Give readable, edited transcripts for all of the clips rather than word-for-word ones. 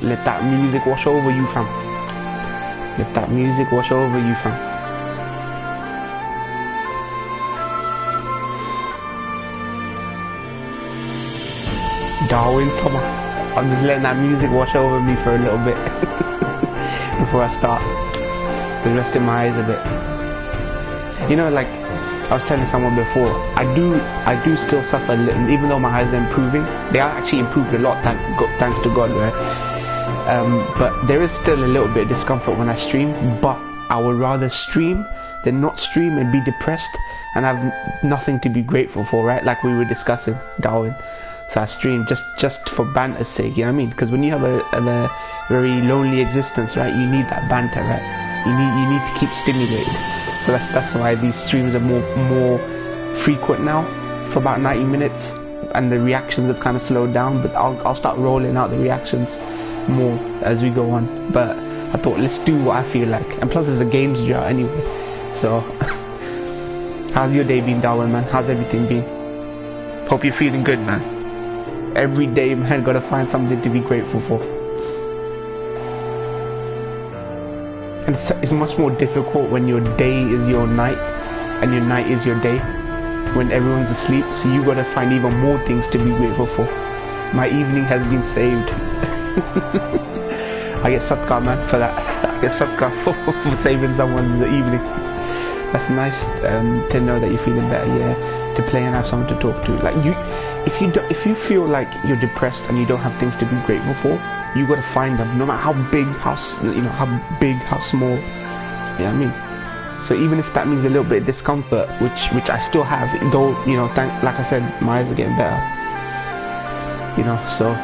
let that music wash over you, fam. Let that music wash over you, fam. Darwin Summer. I'm just letting that music wash over me for a little bit before I start. Just resting my eyes a bit. You know, like I was telling someone before, I do still suffer a little, even though my eyes are improving. They are actually improved a lot, thanks to God, right? But there is still a little bit of discomfort when I stream, but I would rather stream than not stream and be depressed and have nothing to be grateful for, right? Like we were discussing, Darwin. So I stream just for banter's sake, you know what I mean? Because when you have a very lonely existence, right, you need that banter, right? You need to keep stimulated. So that's why these streams are more frequent now, for about 90 minutes, and the reactions have kind of slowed down. But I'll start rolling out the reactions more as we go on. But I thought, let's do what I feel like, and plus it's a games jar anyway. So how's your day been, Darwin, man? How's everything been? Hope you're feeling good, man. Every day, man, gotta find something to be grateful for. And it's much more difficult when your day is your night and your night is your day, when everyone's asleep. So you gotta find even more things to be grateful for. My evening has been saved. I get sadka, man, for that. I get sadka for saving someone's evening. That's nice to know that you're feeling better, yeah. To play and have someone to talk to. Like if you feel like you're depressed and you don't have things to be grateful for, you gotta find them, no matter how big, how small. You know what I mean? So even if that means a little bit of discomfort, which I still have, though, you know, like I said, my eyes are getting better. You know, so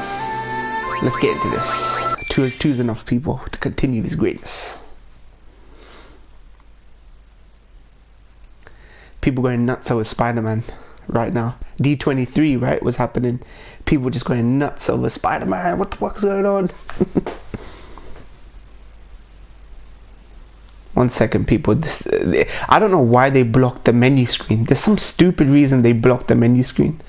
let's get into this. Two is enough, people, to continue this greatness. People going nuts over Spider-Man right now. D23, right, was happening. People just going nuts over Spider-Man. What the fuck's going on? 1 second, people. I don't know why they blocked the menu screen. There's some stupid reason they blocked the menu screen.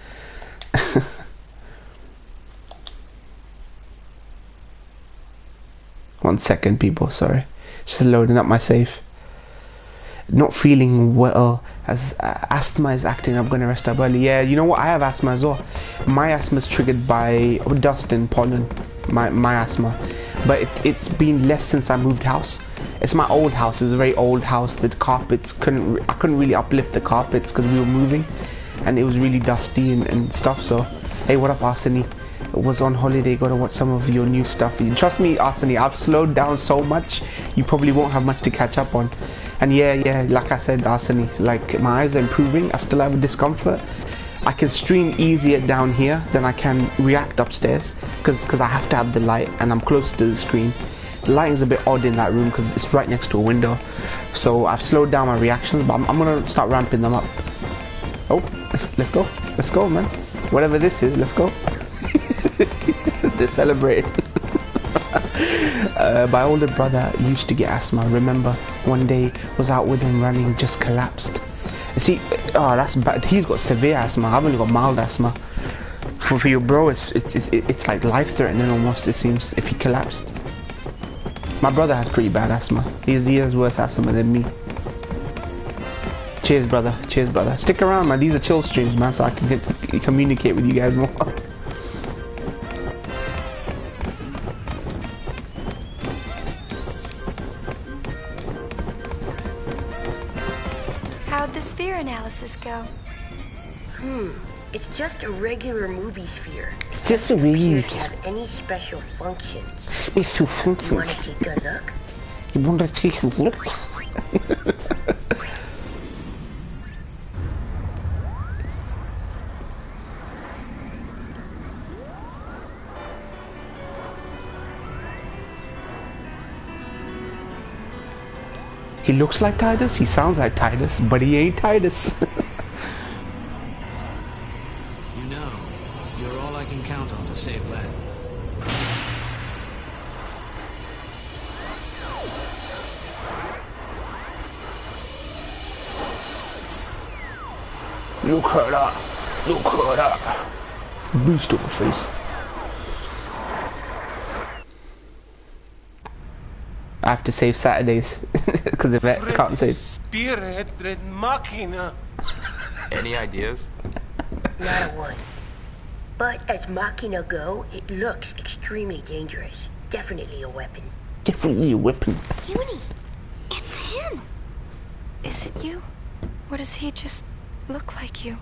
1 second, people. Sorry. Just loading up my save. Not feeling well, as asthma is acting. I'm gonna rest up early. Yeah, you know what, I have asthma as well. My asthma is triggered by dust and pollen, my asthma, but it's been less since I moved house. It's my old house. It was a very old house. The carpets I couldn't really uplift the carpets because we were moving, and it was really dusty and stuff. So hey, what up, Arseny? Was on holiday, gotta watch some of your new stuff. Trust me, Arseny, I've slowed down so much you probably won't have much to catch up on. And yeah, like I said, Arseny, like my eyes are improving. I still have a discomfort. I can stream easier down here than I can react upstairs because I have to have the light and I'm close to the screen. The lighting's a bit odd in that room because it's right next to a window. So I've slowed down my reactions, but I'm gonna start ramping them up. Oh, let's go, man. Whatever this is, let's go. They're celebrating. My older brother used to get asthma. Remember, one day was out with him running, just collapsed. See, oh, that's bad. He's got severe asthma. I've only got mild asthma. For your bro, it's like life-threatening almost. It seems if he collapsed. My brother has pretty bad asthma. He has worse asthma than me. Cheers, brother. Cheers, brother. Stick around, man. These are chill streams, man, so I can communicate with you guys more. How'd the sphere analysis go? It's just a regular movie sphere. It's just a regular. It doesn't have any special functions. Special functions. You want to take a look? You want to take a look? He looks like Titus, he sounds like Titus, but he ain't Titus. You know, you're all I can count on to save Len. Look at that. Look at that. Boost over face. I have to save Saturdays because if I can't save. Spirit red machina. Any ideas? Not a one. But as Machina go, it looks extremely dangerous. Definitely a weapon. Definitely a weapon. Uni, it's him. Is it you? Or does he just look like you?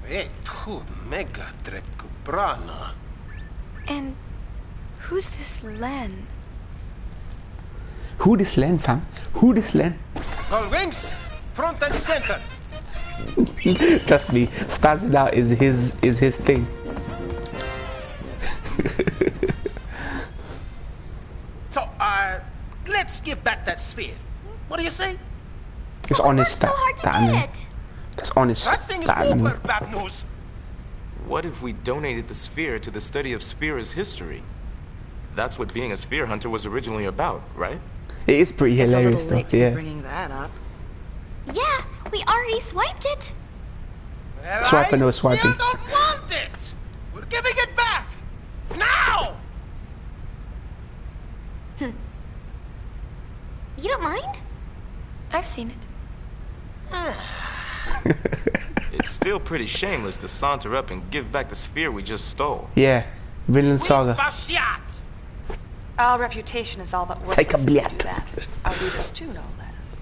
X-2 mega trekubrana. And who's this Len? Who this Len, fam? Who this Len? Call wings, front and center. Trust me, spazzing out is his thing. So, let's give back that sphere. What do you say? It's honest so hard to get. That's honest. That thing is That anime. uber bad news. What if we donated the sphere to the study of Spear's history? That's what being a sphere hunter was originally about, right? It is pretty It's a hilarious little though. late to be Yeah. bringing that up. Yeah, we already swiped it. Well, Swiping or I swiping? still don't want it. We're giving it back now. You don't mind? I've seen it. It's still pretty shameless to saunter up and give back the sphere we just stole. Yeah. Vinland Saga. Bashiat. Our reputation is all but Take a worthless if we do bliat. that. Our readers too, no less.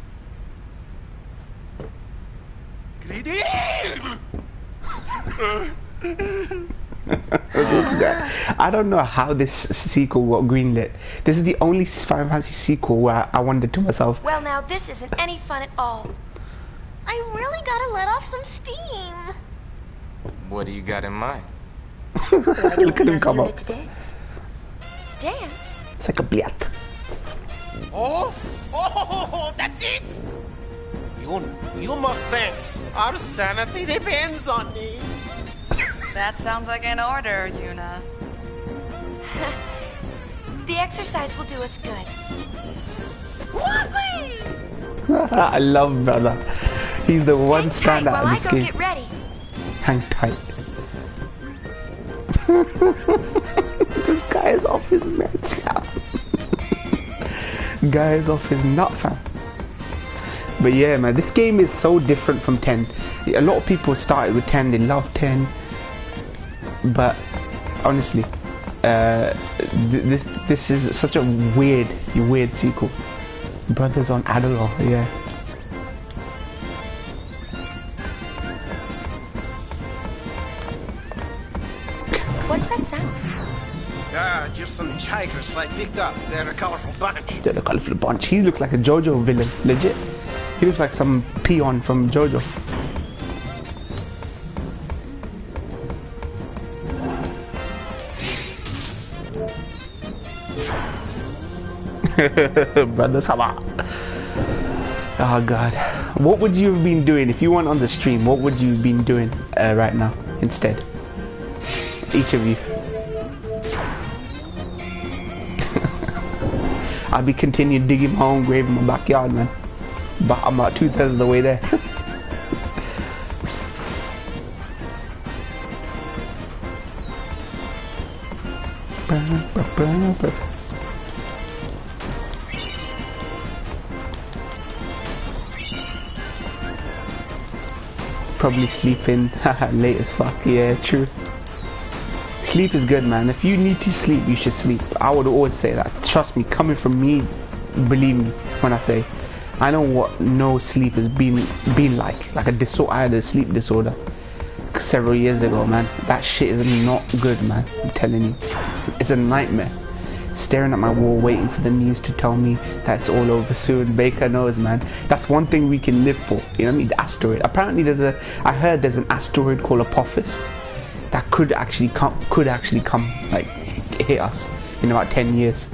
Greedy. I don't know how this sequel got greenlit. This is the only Final Fantasy sequel where I wondered to myself, Well, now this isn't any fun at all. I really gotta let off some steam. What do you got in mind? look at him come up. Dance? It's like a bliat. Oh, that's it. You must dance. Our sanity depends on it. That sounds like an order, Yuna. The exercise will do us good. I love brother. He's the one Hang tight standout while in I this go game. get ready. Hang tight. This guy is off his meds, fam. Guy is off his nut, fam. But yeah, man, this game is so different from 10. A lot of people started with 10, they love 10. But honestly, this is such a weird sequel. Brothers on Adderall, yeah. What's that sound? Just some hikers I picked up. They're a colorful bunch. They're a colorful bunch. He looks like a JoJo villain, legit. He looks like some peon from JoJo. Brother Sama. Oh god. What would you have been doing if you weren't on the stream? What would you have been doing right now instead? Each of you. I'll be continuing digging my own grave in my backyard, man. But I'm about 2/3 of the way there. Probably sleeping late as fuck. Yeah, true. Sleep is good, man. If you need to sleep, you should sleep. I would always say that. Trust me, coming from me, believe me when I say I know what no sleep has been like a disorder. I had a sleep disorder several years ago, man. That shit is not good, man. I'm telling you, it's a nightmare. Staring at my wall, waiting for the news to tell me that it's all over soon. Baker knows, man. That's one thing we can live for. You know what I mean? The asteroid. Apparently, I heard there's an asteroid called Apophis that could actually come, like hit us in about 10 years.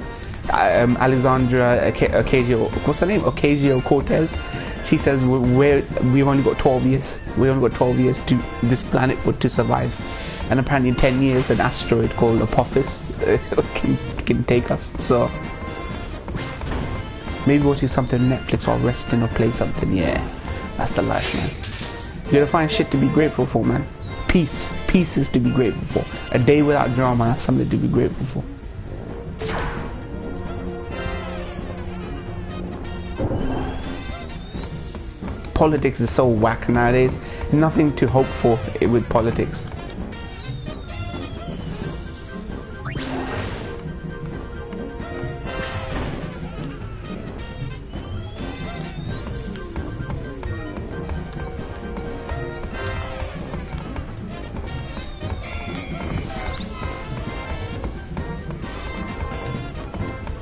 Alexandra Ocasio, what's her name? Ocasio-Cortez. She says we've only got 12 years. We only got 12 years to this planet to survive. And apparently in 10 years, an asteroid called Apophis can take us. So maybe watching something on Netflix while resting or play something. Yeah, that's the life, man. You gotta find shit to be grateful for, man. Peace is to be grateful for. A day without drama, that's something to be grateful for. politics is so whack nowadays. Nothing to hope for with politics.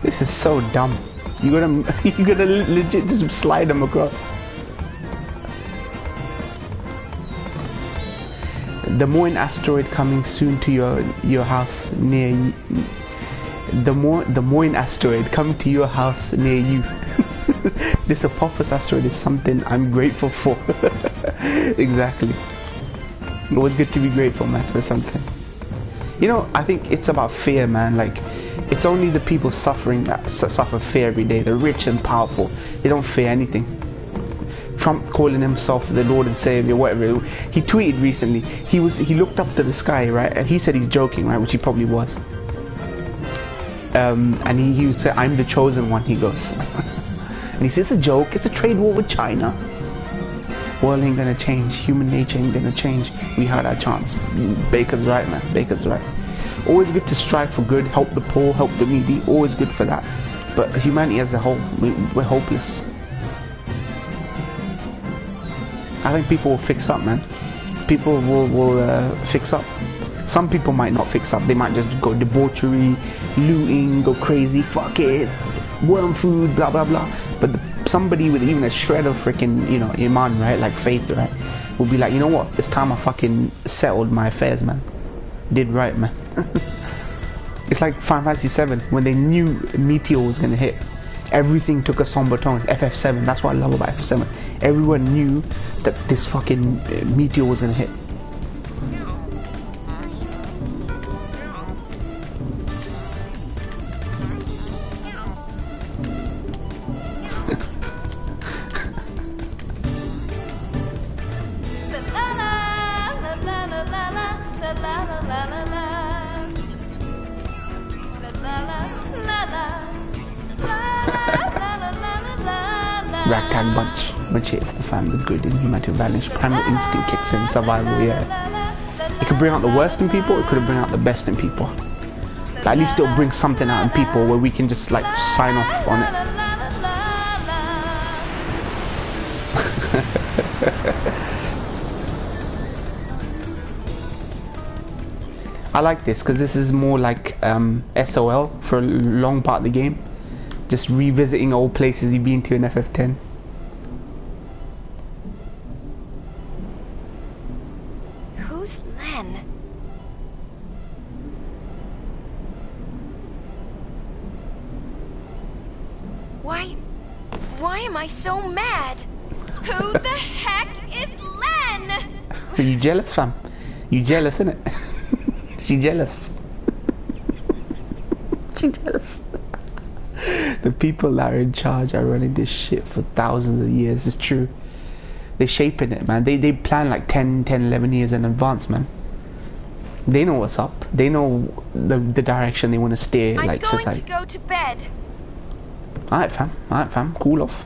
This is so dumb. You gotta legit just slide them across. The Moin asteroid coming soon to your house near you. The Moin asteroid coming to your house near you. This Apophis asteroid is something I'm grateful for. Exactly. Always good to be grateful, man, for something. You know, I think it's about fear, man. Like, it's only the people suffering that suffer fear every day. The rich and powerful, they don't fear anything. Trump calling himself the Lord and Savior, whatever. He tweeted recently. He looked up to the sky, right? And he said he's joking, right? Which he probably was. And he said, "I'm the chosen one." He goes, and he says, "It's a joke. It's a trade war with China. World ain't gonna change. Human nature ain't gonna change. We had our chance." Baker's right, man. Baker's right. Always good to strive for good, help the poor, help the needy. Always good for that. But humanity as a whole, we're hopeless. I think people will fix up, man. People will fix up. Some people might not fix up. They might just go debauchery, looting, go crazy, fuck it, worm food, blah blah blah. But somebody with even a shred of freaking, you know, iman, right, like faith, right, will be like, you know what? It's time I fucking settled my affairs, man. Did right, man. It's like Final Fantasy 7 when they knew Meteor was gonna hit. Everything took a somber tone. FF7, that's what I love about FF7. Everyone knew that this fucking Meteor was gonna hit. Ragtag bunch. When she hits the fan, the good in humanity vanish. Primal instinct kicks in. Survival, yeah. It could bring out the worst in people. It could bring out the best in people. But at least it'll bring something out in people where we can just like sign off on it. I like this because this is more like SOL for a long part of the game. Just revisiting old places you've been to in FF10. Who's Len? Why am I so mad? Who the heck is Len? Are you jealous, fam? You jealous, innit? She jealous. She jealous. The people that are in charge are running this shit for thousands of years. It's true. They're shaping it, man. They plan like 10, 11 years in advance, man. They know what's up. They know the direction they want to steer, like society. I'm going to go to bed. Alright, fam. Alright, fam. Cool off.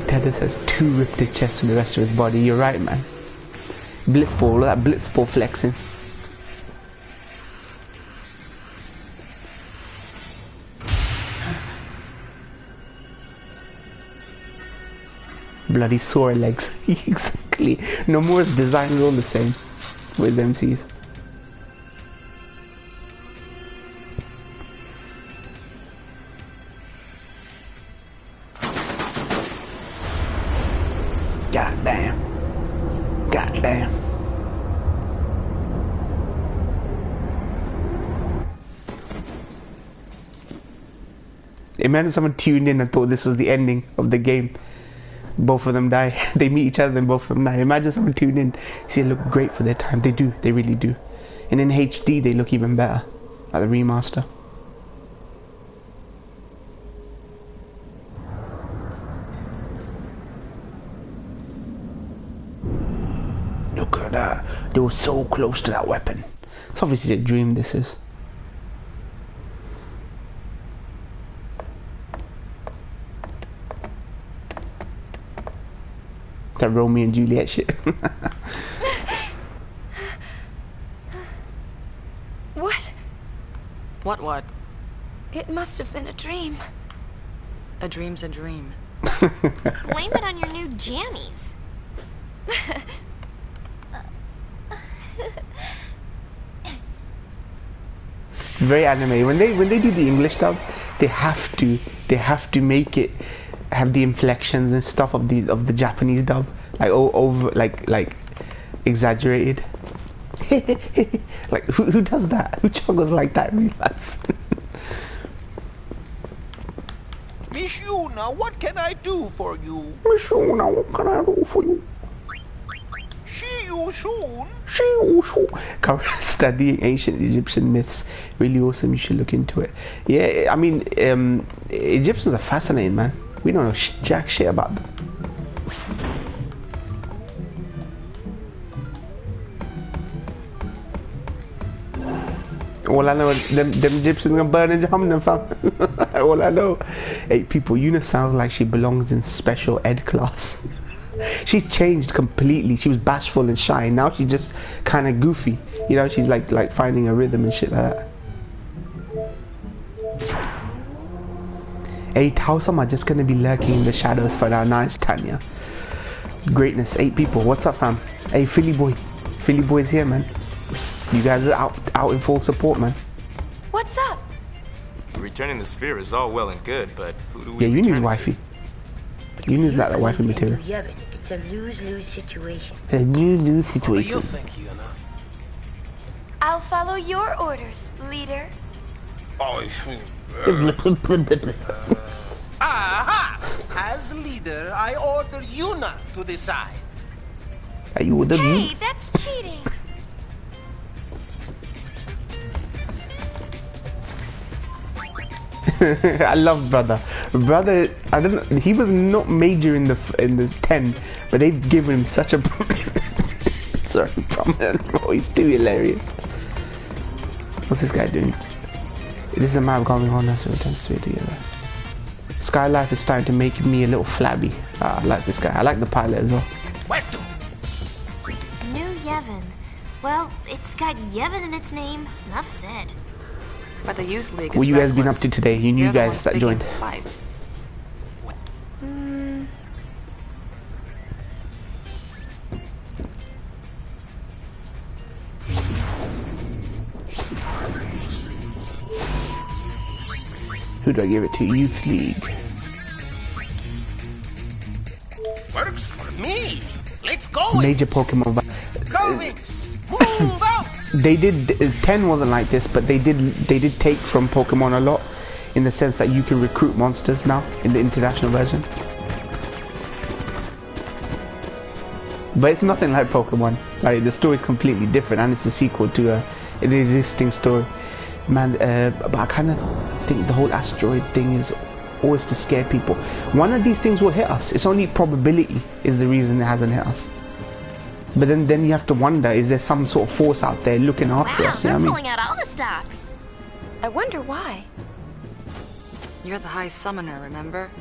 Tedus has 2 ripped his chest from the rest of his body. You're right, man. Blitzball, look at that blitzball flexing. Bloody sore legs. Exactly. Nomura's designs are all the same with MCs. God damn. God damn. Imagine someone tuned in and thought this was the ending of the game. Both of them die. They meet each other and both of them die. Imagine someone tuned in. See, they look great for their time. They do. They really do. And in HD, they look even better. Like the remaster. Look at that. They were so close to that weapon. It's obviously a dream, this is. That Romeo and Juliet shit. What? It must have been a dream. A dream's a dream. Blame it on your new jammies. Very anime. When they do the English dub, they have to make it have the inflections and stuff of the Japanese dub, like over like exaggerated. Like who does that? Who chuckles like that in real life? Miss Yuna, what can I do for you? Miss Yuna, what can I do for you? See you soon. See you soon. Studying ancient Egyptian myths, really awesome. You should look into it. Yeah, I mean, Egyptians are fascinating, man. We don't know jack shit about them. All I know is them Egyptians gonna burn in Jahannam, fam. All I know. Hey, people, Yuna sounds like she belongs in special ed class. She's changed completely. She was bashful and shy, and now she's just kind of goofy. You know, she's like finding a rhythm and shit like that. Hey, Tausam are just gonna be lurking in the shadows for now. Nice, Tanya. Greatness. 8 people. What's up, fam? Hey, Philly boy's here, man. You guys are out in full support, man. What's up? Returning the sphere is all well and good, but who do we Yeah, you need return it wifey. You need that wifey material. Yevon, it's a lose-lose situation. A lose-lose What do you situation. think, Yuna? I'll follow your orders, leader. Oh, aha! As leader, I order Yuna to decide. Are you with the Hey, that's cheating. I love brother. Brother, I don't know. He was not major in the 10, but they've given him such a prominent role. He's too hilarious. What's this guy doing? This is a map going on now, so we're trying to stay together. Skylife is starting to make me a little flabby. I like this guy. I like the pilot as well. Where to? New Yevon. Well, it's got Yevon in its name. Enough said. But the youth league is What you guys been up reckless. to today? You new They're the guys ones that picking joined. the fights. Who do I give it to? Youth League. Works for me. Let's go. Major Pokemon. Convicts, move out. They did 10 wasn't like this, but they did take from Pokemon a lot, in the sense that you can recruit monsters now in the international version. But it's nothing like Pokemon. Like the story is completely different, and it's a sequel to an existing story. Man, but I kind of think the whole asteroid thing is always to scare people. One of these things will hit us. It's only probability is the reason it hasn't hit us. But then you have to wonder, is there some sort of force out there looking after Wow, us? You they're know what I pulling mean? out all the stops. I wonder why. You're the high summoner, remember?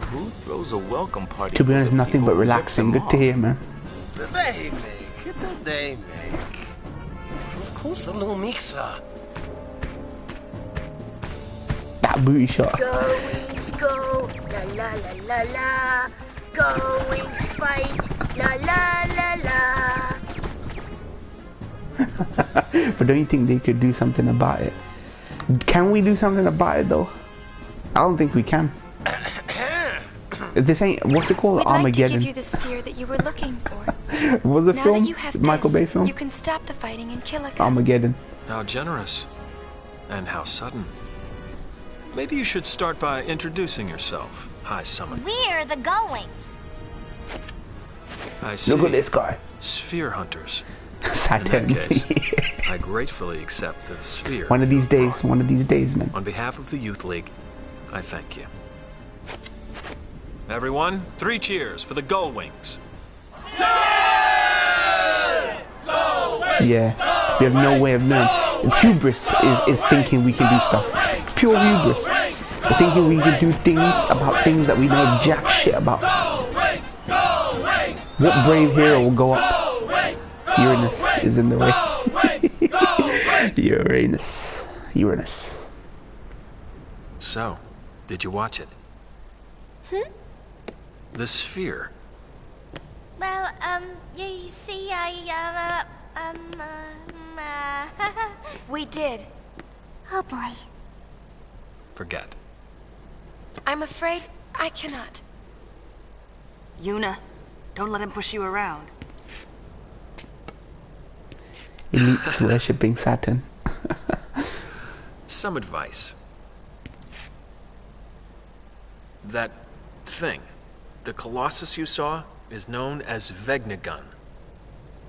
Who throws a welcome party? To be for honest, the nothing people but who ripped relaxing. them Good to off? hear, man. Did they make? Of course, a little mixer. That booty shot. Go, wings, go. La la la la la. Go, wings, fight. La la la la. But don't you think they could do something about it? Can we do something about it though? I don't think we can. This ain't, what's it called? We'd like to Armageddon. give you the sphere that you were looking for. Was the Now film? that you have Michael this, Bay film? you can stop the fighting and kill a Armageddon. How generous. And how sudden. Maybe you should start by introducing yourself, High Summon. We're the Gullwings. I see. Look at this guy. Sphere hunters. Saturn. In that case, I gratefully accept the sphere. One of these days, man. On behalf of the Youth League, I thank you. Everyone, 3 cheers for the Gullwings. Yeah, we have no way of knowing. Hubris is thinking we can do stuff. Pure hubris. We're thinking we can do things about things that we know jack shit about. What brave hero will go up? Uranus is in the way. Uranus. So, did you watch it? The sphere. Well, you see, We did. oh boy. Forget. I'm afraid I cannot. Yuna, don't let him push you around. Elites worshipping Saturn. Some advice. That thing, the Colossus you saw, is known as Vegnagun.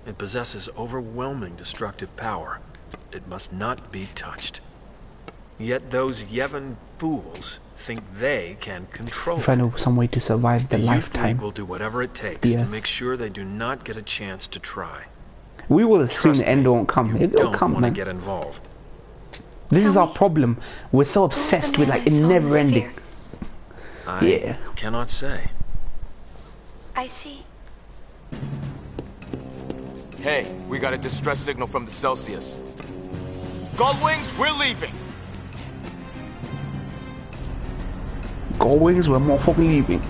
It possesses overwhelming destructive power. It must not be touched. Yet those Yevon fools think they can control If I know some way to survive the Youth lifetime. League will do whatever it takes to make sure they do not get a chance to try. We will assume Trust the end me, won't come. you It'll don't come, want to man. get involved. This is our problem. We're so obsessed with like it never ending. I cannot say. I see. Hey, we got a distress signal from the Celsius. Gullwings, we're leaving. Gullwings, we're motherfucking leaving.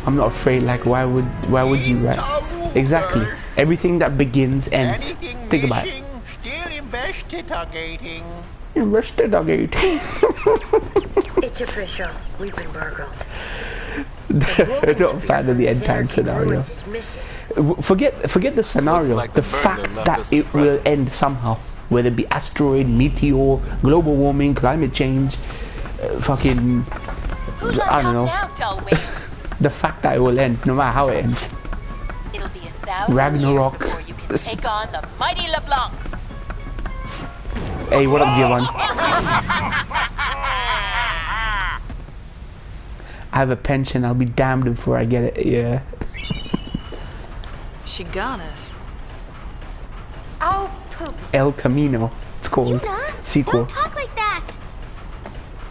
I'm not afraid. Like, why would you, right? Exactly. Everything that begins ends. Think about it. Still investigating. Investigating. It's official. We've been burgled. I'm not a fan of the end time scenario. Forget the scenario. Like the the fact burglar left that us it will present. end somehow, whether it be asteroid, meteor, global warming, climate change, fucking, Who's on I don't know. top now, Gullwings? The fact that it will end, no matter how it ends. It'll be 1,000 Ragnarok. years before you can take on the mighty LeBlanc. Hey, what up, Giovanni? I have a pension. I'll be damned before I get it. Yeah. She got us. Oh, poop. El Camino. It's called. Yuna, Sequel. don't talk like that.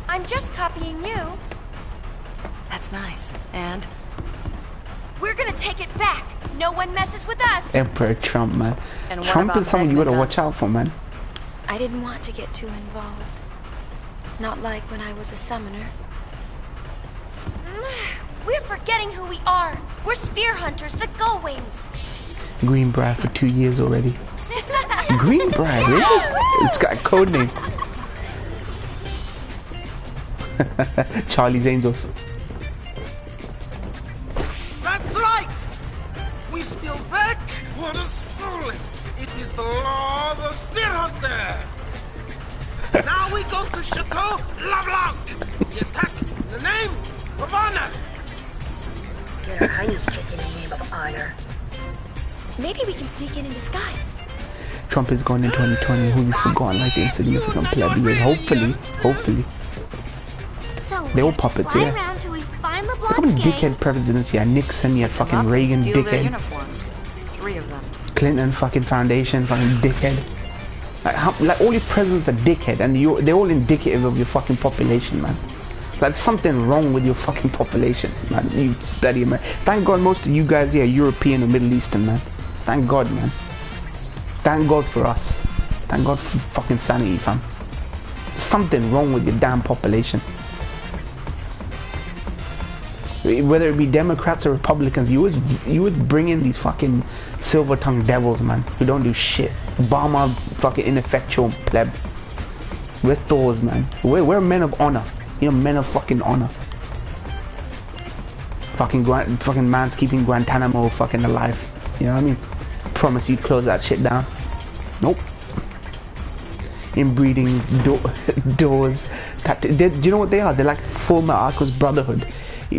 I'm just copying you. That's nice. And? We're gonna take it back. No one messes with us. Emperor Trump, man. And what Trump about is someone you gotta Vegnagun? watch out for, man. I didn't want to get too involved. Not like when I was a summoner. We're forgetting who we are. We're sphere hunters, the Gullwings. Greenbrier for 2 years already. Greenbrier, really? It's got a code name. Charlie's Angels. That's right! We still back what is stolen. It is the law of the Spear Hunter. Now we go to Chateau LeBlanc. We attack in the name of honor. Get our honeys kicked in the name of honor. Maybe we can sneak in disguise. Trump is gone in 2020. Who you've forgotten like the insignificant plebeians. Hopefully. So They all we have to puppets, fly yeah. around till we find Look how many LeBlanc's gang. dickhead presidents. Yeah, Nixon, yeah, fucking Come up and Reagan, steal their dickhead. uniforms. 3 of them. Clinton, fucking foundation, fucking dickhead. Like all your presidents are dickhead, and they're all indicative of your fucking population, man. Like something wrong with your fucking population, man. You bloody man. Thank God most of you guys here are European or Middle Eastern, man. Thank God, man. Thank God for us. Thank God for fucking sanity, fam. Something wrong with your damn population. Whether it be Democrats or Republicans, you always bring in these fucking silver-tongued devils, man, who don't do shit. Obama, fucking ineffectual pleb. We're Thors, man. We're men of honor. You know, men of fucking honor. Fucking man's keeping Guantanamo fucking alive. You know what I mean? promise you'd close that shit down. Nope. Inbreeding doors. Do you know what they are? They're like former Arcos Brotherhood.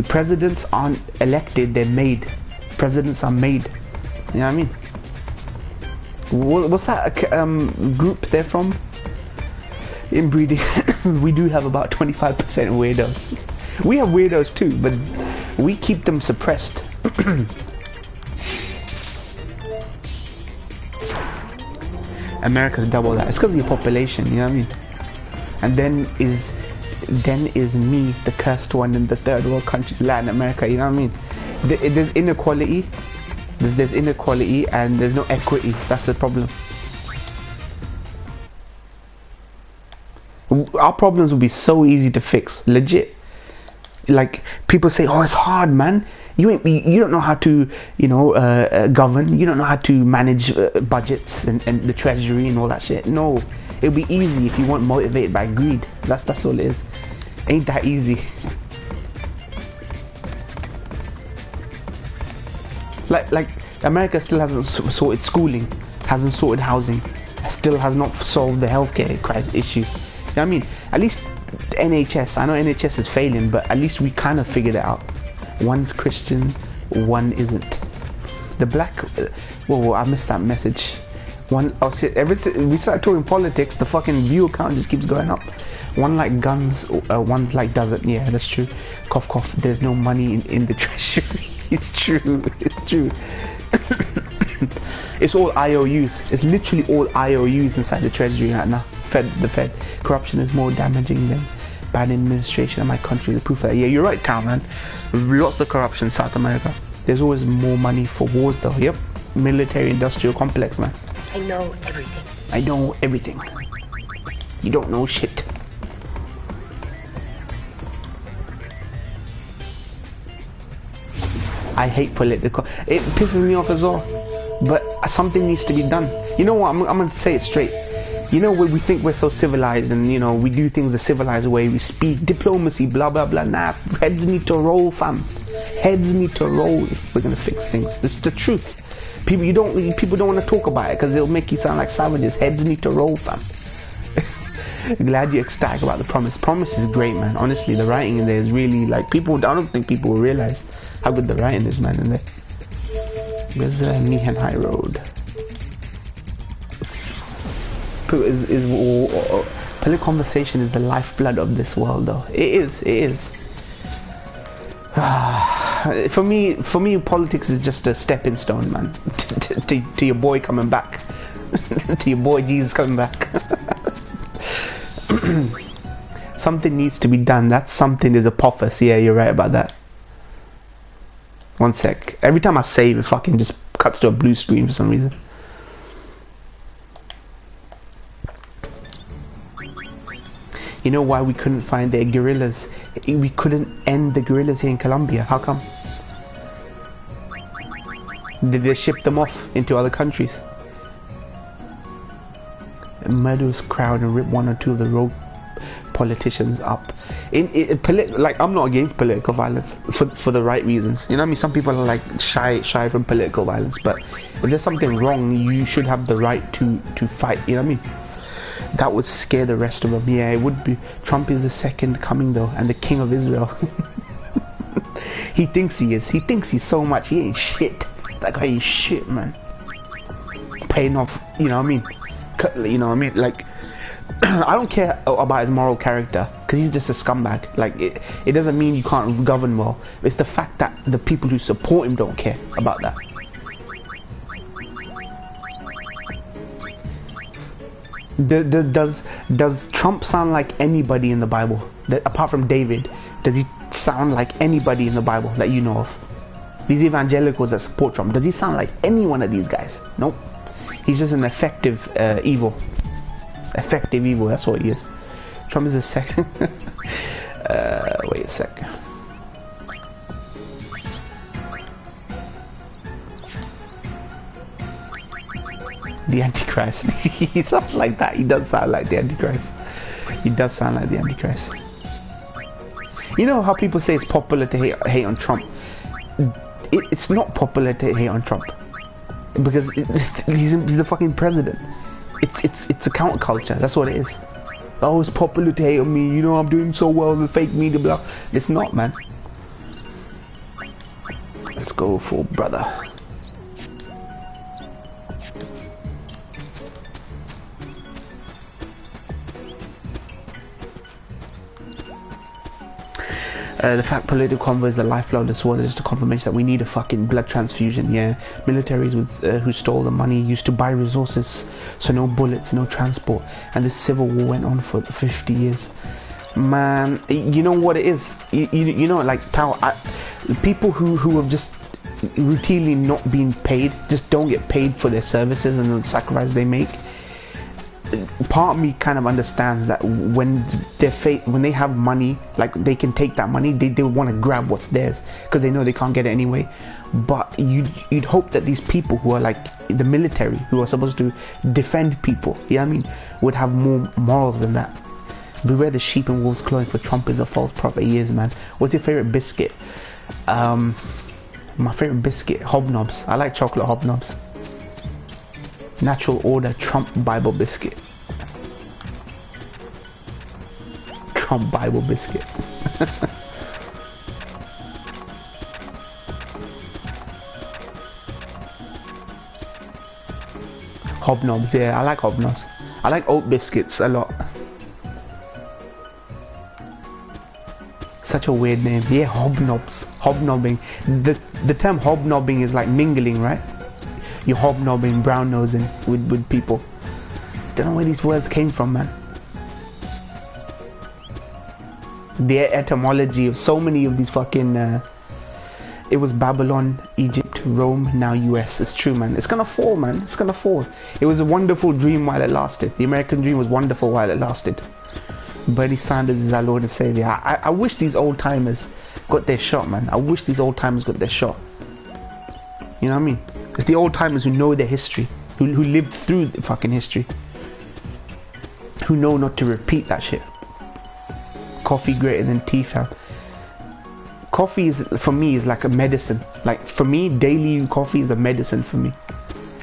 Presidents aren't elected, they're made. Presidents are made. You know what I mean? What's that group they're from? Inbreeding. We do have about 25% weirdos. We have weirdos too, but we keep them suppressed. America's double that. It's because of your population, you know what I mean? And then is me, the cursed one in the third world countries, Latin America, you know what I mean? There's inequality. There's inequality and there's no equity. That's the problem. Our problems will be so easy to fix, legit. Like people say, oh, it's hard, man. You don't know how to, govern. You don't know how to manage budgets and the treasury and all that shit. No, it'll be easy if you weren't motivated by greed. That's all it is. Ain't that easy? Like America still hasn't sorted schooling, hasn't sorted housing, still has not solved the healthcare crisis issue. You know what I mean? At least NHS, I know NHS is failing, but at least we kind of figured it out. One's Christian, one isn't. The black, whoa, I missed that message. Ever since we started talking politics, the fucking view count just keeps going up. One like guns, one like doesn't. Yeah, that's true. Cough cough. There's no money in the treasury. It's true. It's true. It's all IOUs. It's literally all IOUs inside the treasury right now. The Fed. Corruption is more damaging than bad administration in my country. The proof of that. Yeah, you're right, Cal, man. Lots of corruption in South America. There's always more money for wars, though. Yep. Military-industrial complex, man. I know everything. I know everything. You don't know shit. I hate political. It pisses me off as well. But something needs to be done. You know what? I'm going to say it straight. You know, when we think we're so civilized and, we do things the civilized way, we speak diplomacy, blah, blah, blah. Nah, heads need to roll, fam. Heads need to roll if we're going to fix things. It's the truth. People don't want to talk about it because it'll make you sound like savages. Heads need to roll, fam. Glad you're ecstatic about the promise. Promise is great, man. Honestly, the writing in there is really like I don't think people will realize how good the writing is, man. In there. Where's Meehan High Road? Political conversation is the lifeblood of this world, though. It is. For me, politics is just a stepping stone, man. to your boy coming back. To your boy Jesus coming back. Something needs to be done. That something is Apophis. Yeah, you're right about that. One sec. Every time I save, it fucking just cuts to a blue screen for some reason. You know why we couldn't find their guerrillas? We couldn't end the guerrillas here in Colombia. How come? Did they ship them off into other countries? A murderous crowd and rip one or two of the rogue politicians up. I'm not against political violence for the right reasons. You know what I mean? Some people are like shy from political violence, but if there's something wrong, you should have the right to fight. You know what I mean? That would scare the rest of them. Yeah, it would be. Trump is the second coming, though, and the king of Israel. He thinks he is. He thinks he's so much. He ain't shit. That guy ain't shit, man. Paying off, you know what I mean? You know what I mean? Like, I don't care about his moral character, because he's just a scumbag. Like, it doesn't mean you can't govern well. It's the fact that the people who support him don't care about that. Does Trump sound like anybody in the Bible? Apart from David, does he sound like anybody in the Bible that you know of? These evangelicals that support Trump, does he sound like any one of these guys? Nope. He's just an effective evil. Effective evil, that's what he is. Trump is the second. Wait a sec. The Antichrist. He sounds like that. He does sound like the Antichrist. He does sound like the Antichrist. You know how people say it's popular to hate on Trump? It's not popular to hate on Trump. because he's the fucking president. It's a counterculture. That's what it is. Oh, it's popular to hate on me. You know, I'm doing so well with fake media, blah. It's not, man. Let's go for brother. The fact political convoy is the lifeblood of the sword is just a confirmation that we need a fucking blood transfusion. Yeah, militaries who stole the money used to buy resources, so no bullets, no transport, and this civil war went on for 50 years. Man, you know what it is? You know, like Tao, people who have just routinely not been paid, just don't get paid for their services and the sacrifice they make. Part of me kind of understands that when they have money, like they can take that money, they want to grab what's theirs because they know they can't get it anyway. But you'd hope that these people who are like the military, who are supposed to defend people, you know what I mean, would have more morals than that. Beware the sheep and wolves clothing, for Trump is a false prophet. He is, man. What's your favorite biscuit? My favorite biscuit, hobnobs. I like chocolate hobnobs. Natural order, Trump Bible biscuit. Trump Bible biscuit. Hobnobs, yeah, I like hobnobs. I like oat biscuits a lot. Such a weird name. Yeah, hobnobs. Hobnobbing. The term hobnobbing is like mingling, right? You're hobnobbing, brown nosing with people. Don't know where these words came from, man. The etymology of so many of these fucking it was Babylon, Egypt, Rome, now US. It's true, man. It's gonna fall, man. It's gonna fall. It was a wonderful dream while it lasted. The American dream was wonderful while it lasted. Bernie Sanders is our Lord and Savior. I wish these old timers got their shot, man. I wish these old timers got their shot. You know what I mean? It's the old timers who know their history, who lived through the fucking history, who know not to repeat that shit. Coffee greater than tea, fam. Coffee is, for me, is like a medicine. Like for me, daily coffee is a medicine for me.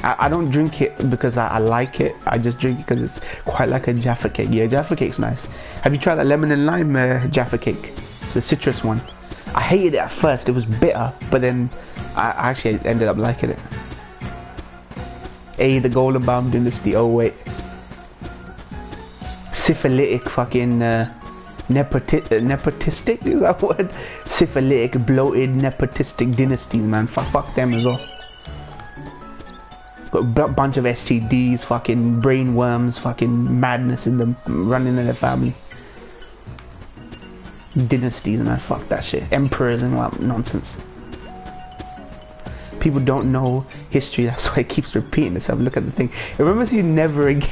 I don't drink it because I like it. I just drink it because it's quite like a Jaffa cake. Yeah, Jaffa cake's nice. Have you tried that lemon and lime Jaffa cake? The citrus one. I hated it at first. It was bitter, but then I actually ended up liking it. The Golden Baum Dynasty. Oh wait. Syphilitic fucking nepotistic, is that word? Syphilitic, bloated, nepotistic dynasties, man. Fuck them as well. Got a bunch of STDs, fucking brain worms, fucking madness in them, running in their family. Dynasties, man. Fuck that shit. Emperors and what nonsense. People don't know history, that's why it keeps repeating itself. Look at the thing. It remembers you never again.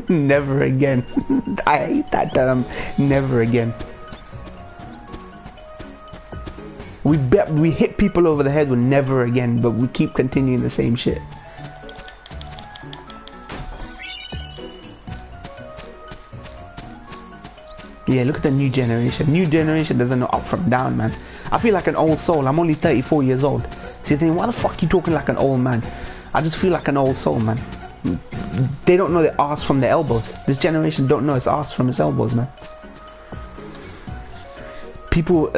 Never again. I hate that term. Never again. We hit people over the head with never again, but we keep continuing the same shit. Yeah, look at the new generation. New generation doesn't know up from down, man. I feel like an old soul. I'm only 34 years old. So you think, why the fuck are you talking like an old man? I just feel like an old soul, man. They don't know their arse from their elbows. This generation don't know its arse from its elbows, man. People,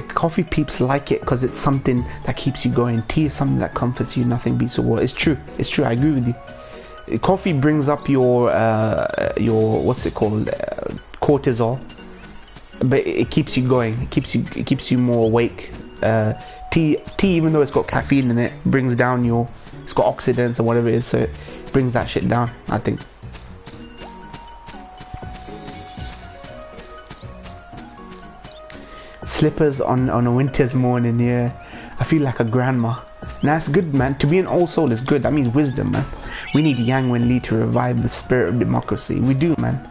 coffee peeps like it because it's something that keeps you going. Tea is something that comforts you. Nothing beats a water. It's true. It's true. I agree with you. Coffee brings up your what's it called, cortisol, but it keeps you going. It keeps you more awake. Tea, even though it's got caffeine in it, brings down it's got oxidants or whatever it is, so it brings that shit down, I think. Slippers on a winter's morning, yeah. I feel like a grandma. Nah, it's good, man. To be an old soul is good. That means wisdom, man. We need Yang Wen-Li to revive the spirit of democracy. We do, man.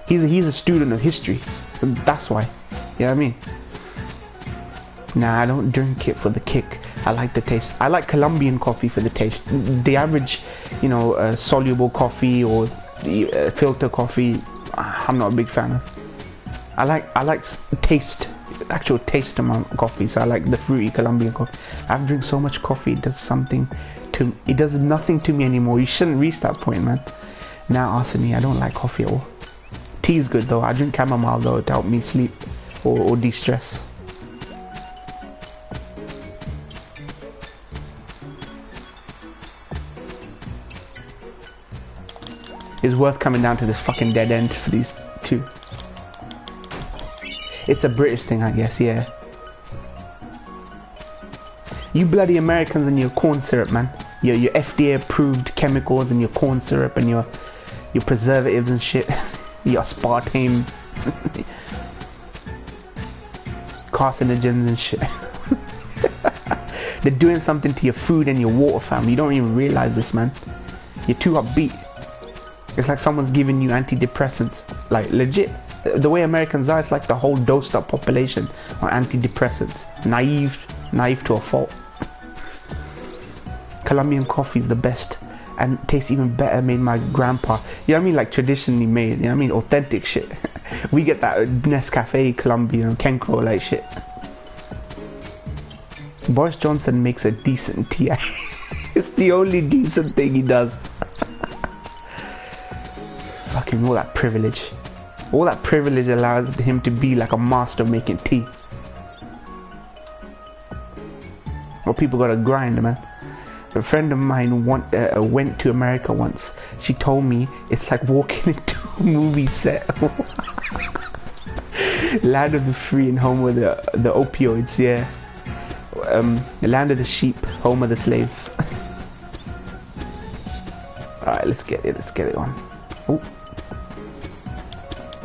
He's a student of history. That's why. You know what I mean? Nah, I don't drink it for the kick. I like the taste. I like Colombian coffee for the taste. The average, soluble coffee or filter coffee, I'm not a big fan of. I like taste, actual taste amount of coffee. So I like the fruity Colombian coffee. I've drank so much coffee, it does something nothing to me anymore. You shouldn't reach that point, man. Now arsony, I don't like coffee at all. Tea is good though. I drink chamomile though to help me sleep or de-stress. It's worth coming down to this fucking dead end for these two. It's a British thing, I guess, yeah. You bloody Americans and your corn syrup, man. Your FDA approved chemicals and your corn syrup and your preservatives and shit. Your aspartame. Carcinogens and shit. They're doing something to your food and your water, fam. You don't even realize this, man. You're too upbeat. It's like someone's giving you antidepressants. Like, legit. The way Americans are, it's like the whole dosed up population on antidepressants. Naive to a fault. Colombian coffee is the best and tastes even better made my grandpa. You know what I mean? Like traditionally made, you know what I mean? Authentic shit. We get that Nescafe Colombian Kenko like shit. Boris Johnson makes a decent tea. It's the only decent thing he does. Fucking all that privilege. All that privilege allows him to be like a master making tea. Well, people gotta grind, man. A friend of mine went to America once. She told me it's like walking into a movie set. Land of the free and home of the opioids, yeah. Land of the sheep, home of the slave. Alright, let's get it on. Ooh.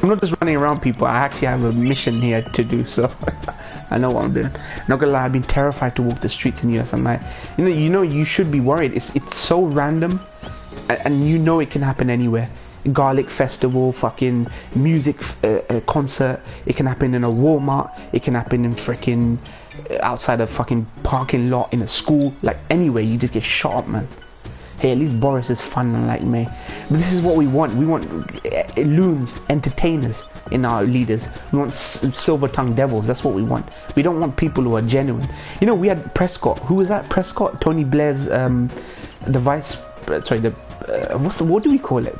I'm not just running around, people. I actually have a mission here to do, so I know what I'm doing. Not gonna lie, I've been terrified to walk the streets in US. I'm like, you know, you should be worried. It's so random, and you know it can happen anywhere. Garlic festival, fucking music concert. It can happen in a Walmart. It can happen in freaking outside a fucking parking lot in a school. Like anywhere, you just get shot up, man. Hey, at least Boris is fun, unlike me. But this is what we want. We want loons, entertainers in our leaders. We want silver-tongued devils. That's what we want. We don't want people who are genuine. You know, we had Prescott. Who was that? Prescott? Tony Blair's, the vice... what do we call it?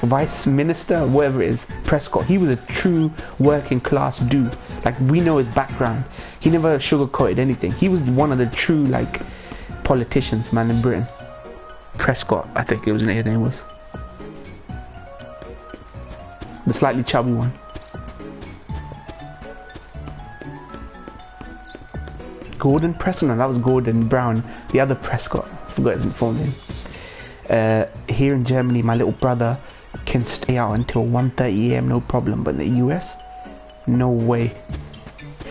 Vice Minister? Whatever it is. Prescott. He was a true working-class dude. Like, we know his background. He never sugarcoated anything. He was one of the true, like, politicians, man, in Britain. Prescott, I think his name was. The slightly chubby one. Gordon Prescott? No, that was Gordon Brown. The other Prescott. I forgot his full name. Here in Germany, my little brother can stay out until 1:30 AM, no problem. But in the US, no way.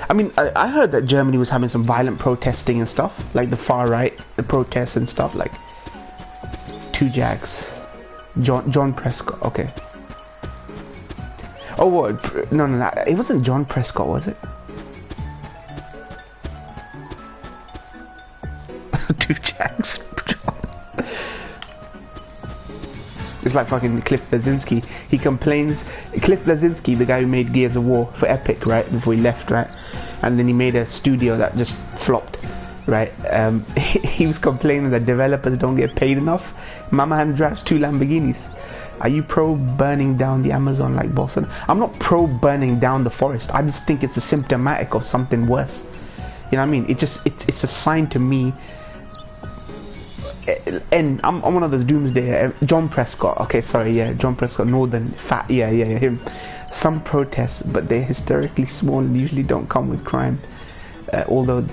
I mean, I heard that Germany was having some violent protesting and stuff. Like the far right, the protests and stuff. Like, 2 Jags. John Prescott, okay. Oh, what? No, it wasn't John Prescott, was it? 2 Jags. It's like fucking Cliff Blazinski. He complains. Cliff Blazinski, the guy who made Gears of War for Epic, right? Before he left, right? And then he made a studio that just flopped, right? He was complaining that developers don't get paid enough. My man drives 2 Lamborghinis. Are you pro burning down the Amazon like Boston? I'm not pro burning down the forest. I just think it's a symptomatic of something worse. You know what I mean? It's a sign to me. And I'm one of those doomsday. John Prescott. Okay, sorry, yeah, John Prescott, Northern fat. Yeah, him. Some protests, but they're hysterically small and usually don't come with crime. Although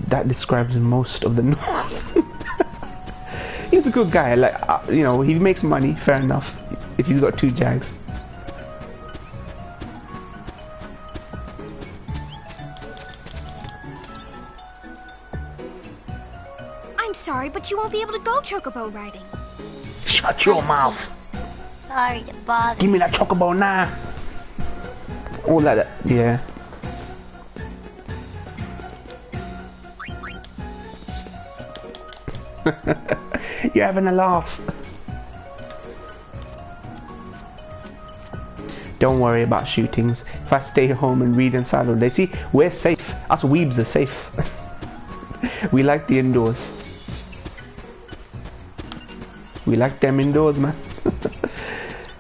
that describes most of the North. He's a good guy. Like, you know, he makes money. Fair enough. If he's got 2 Jags. I'm sorry, but you won't be able to go chocobo riding. Shut your mouth. Sorry to bother. Give me that chocobo now. All that, yeah. You're having a laugh. Don't worry about shootings. If I stay home and read inside all day, see, we're safe. Us weebs are safe. We like the indoors. We like them indoors, man.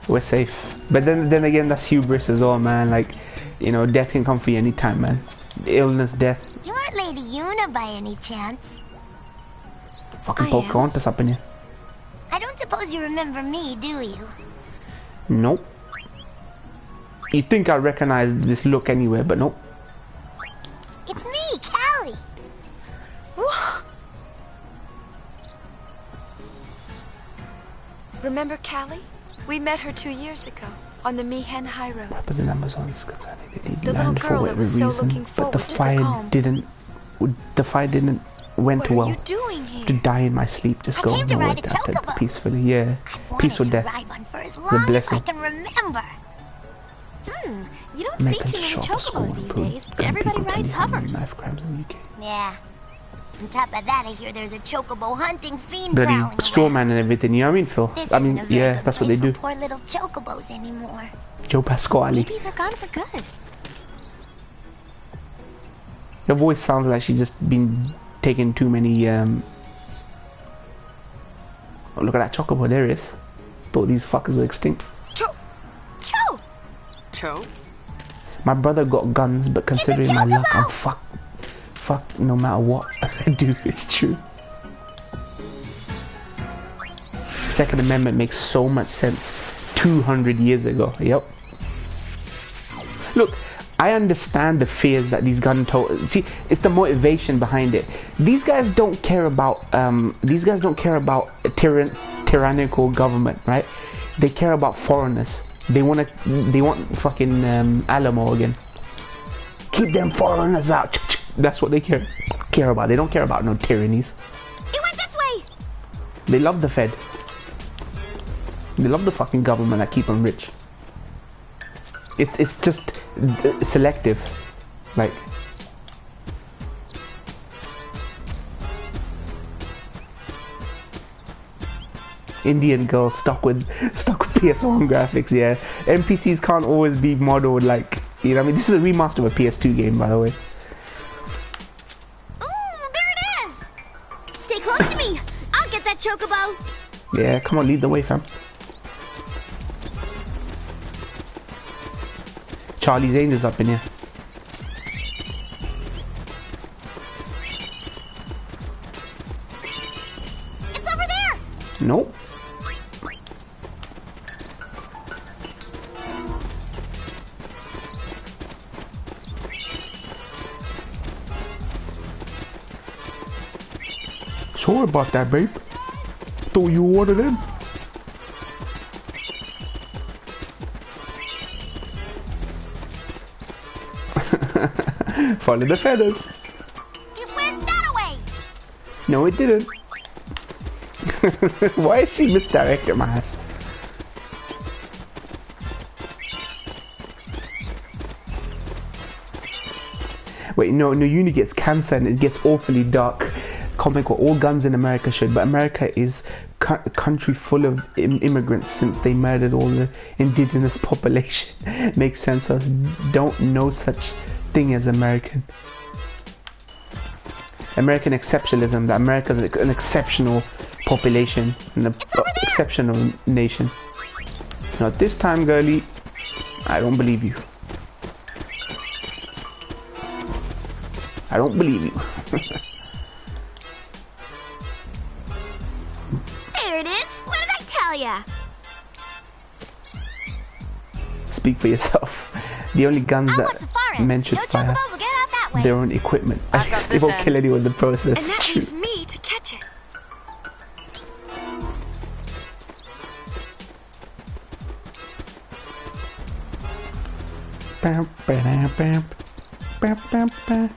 We're safe. But then again, that's hubris as well, man. Like, you know, death can come for you anytime, man. Illness, death. You aren't Lady Yuna by any chance? Fucking Pocahontas up in you. I don't suppose you remember me, do you? Nope. You'd think I recognize this look anywhere, but nope. It's me, Callie. Remember Callie? We met her 2 years ago on the Mihen High Road. Was in Amazons The little girl that was so looking forward to the calm. The fight didn't went well. What are you doing here? To die in my sleep, just go nowhere after peacefully. Yeah, peaceful death. Ride one for as long as I can remember. You don't see too many chocobos these days. Everybody rides hovers. Yeah. On top of that, I hear there's a chocobo hunting fiend prowling straw man and everything. You know what I mean, Phil? I mean, yeah, that's what they do. Poor little chocobos anymore. Joe Pasquale. Maybe they're gone for good. Your voice sounds like she's just been taking too many. Oh, look at that chocobo. There it is. Thought these fuckers were extinct. Cho? My brother got guns, but considering my luck, I'm fuck no matter what I do. It's true. Second Amendment makes so much sense 200 years ago. Yep. Look, I understand the fears that these see, it's the motivation behind it. These guys don't care about a tyrannical government, right? They care about foreigners. They want fucking Alamo again. Keep them foreigners out. That's what they care about. They don't care about no tyrannies. It went this way. They love the Fed. They love the fucking government that keep them rich. It's just selective, like. Indian girl stuck with PS1 graphics. Yeah, NPCs can't always be modeled like, you know what I mean. This is a remaster of a PS2 game, by the way. Ooh, there it is. Stay close to me. I'll get that chocobo. Yeah, come on, lead the way, fam. Charlie's Angels up in here. It's over there. Nope. Sorry about that, babe. Thought you ordered in. Follow the feathers. It went that way. No, it didn't. Why is she misdirected my ass? Wait, no, Uni gets cancer and it gets awfully dark. Comic what all guns in America should, but America is a country full of immigrants since they murdered all the indigenous population. Makes sense. I don't know such thing as American exceptionalism. That America is an exceptional population and an exceptional nation. Not this time, girlie. I don't believe you. I don't believe you. There it is. What did I tell ya? Speak for yourself. The only guns that mentioned fire their own equipment. They won't kill anyone in the process. And that leaves me to catch it. Bam, bam, bam, bam, bam, bam.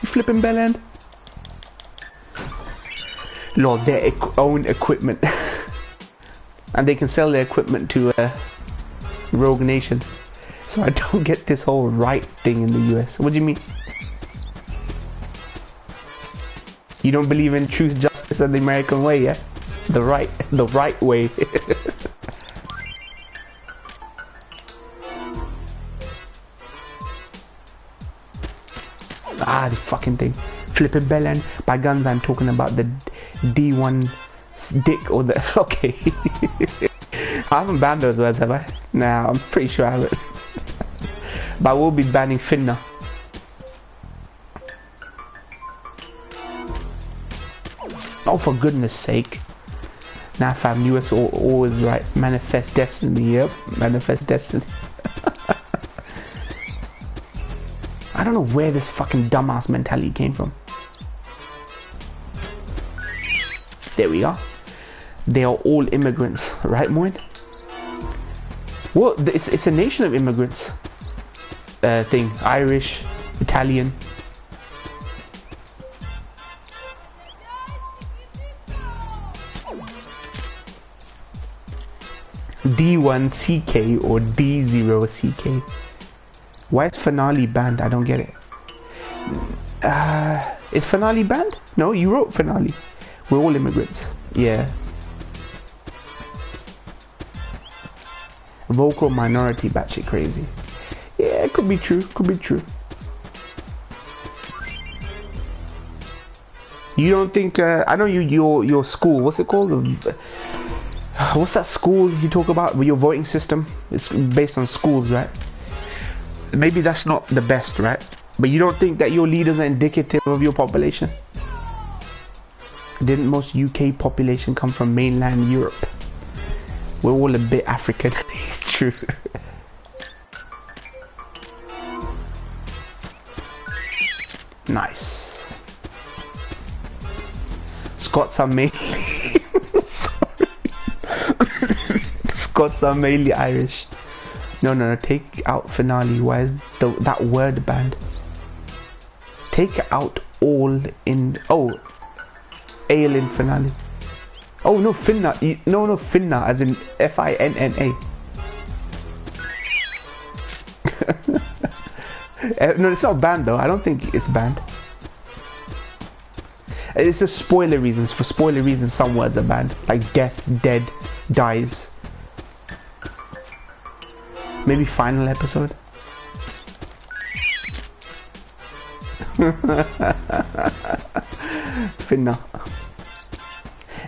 You flipping bell end? Lord, their own equipment. And they can sell their equipment to rogue nations. So I don't get this whole right thing in the US. What do you mean? You don't believe in truth, justice, and the American way, yeah? The right way. This fucking thing. Flipping bell end. By guns, I'm talking about the D1 dick or the... Okay. I haven't banned those words, have I? Nah, I'm pretty sure I haven't. But I will be banning finna. Oh, for goodness sake. Nah, fam, US always right. Manifest destiny, yep. Manifest destiny. I don't know where this fucking dumbass mentality came from. There we are. They are all immigrants, right, Moin? Well, it's a nation of immigrants. Thing. Irish, Italian. D1CK or D0CK. Why is finale banned? I don't get it. Is finale banned? No, you wrote finale. We're all immigrants. Yeah. Vocal minority, batshit crazy. Yeah, it could be true. Could be true. You don't think? I know your school. What's it called? What's that school you talk about with your voting system? It's based on schools, right? Maybe that's not the best, right? But you don't think that your leaders are indicative of your population? Didn't most UK population come from mainland Europe? We're all a bit African. It's true. Nice. Scots are mainly Scots are mainly Irish. No, take out finale. Why is that word banned? Take out all in... Oh, ale in finale. Oh no, finna. No, finna as in F-I-N-N-A. No, it's not banned though. I don't think it's banned. It's just spoiler reasons. For spoiler reasons, some words are banned. Like death, dead, dies. Maybe final episode. Finna.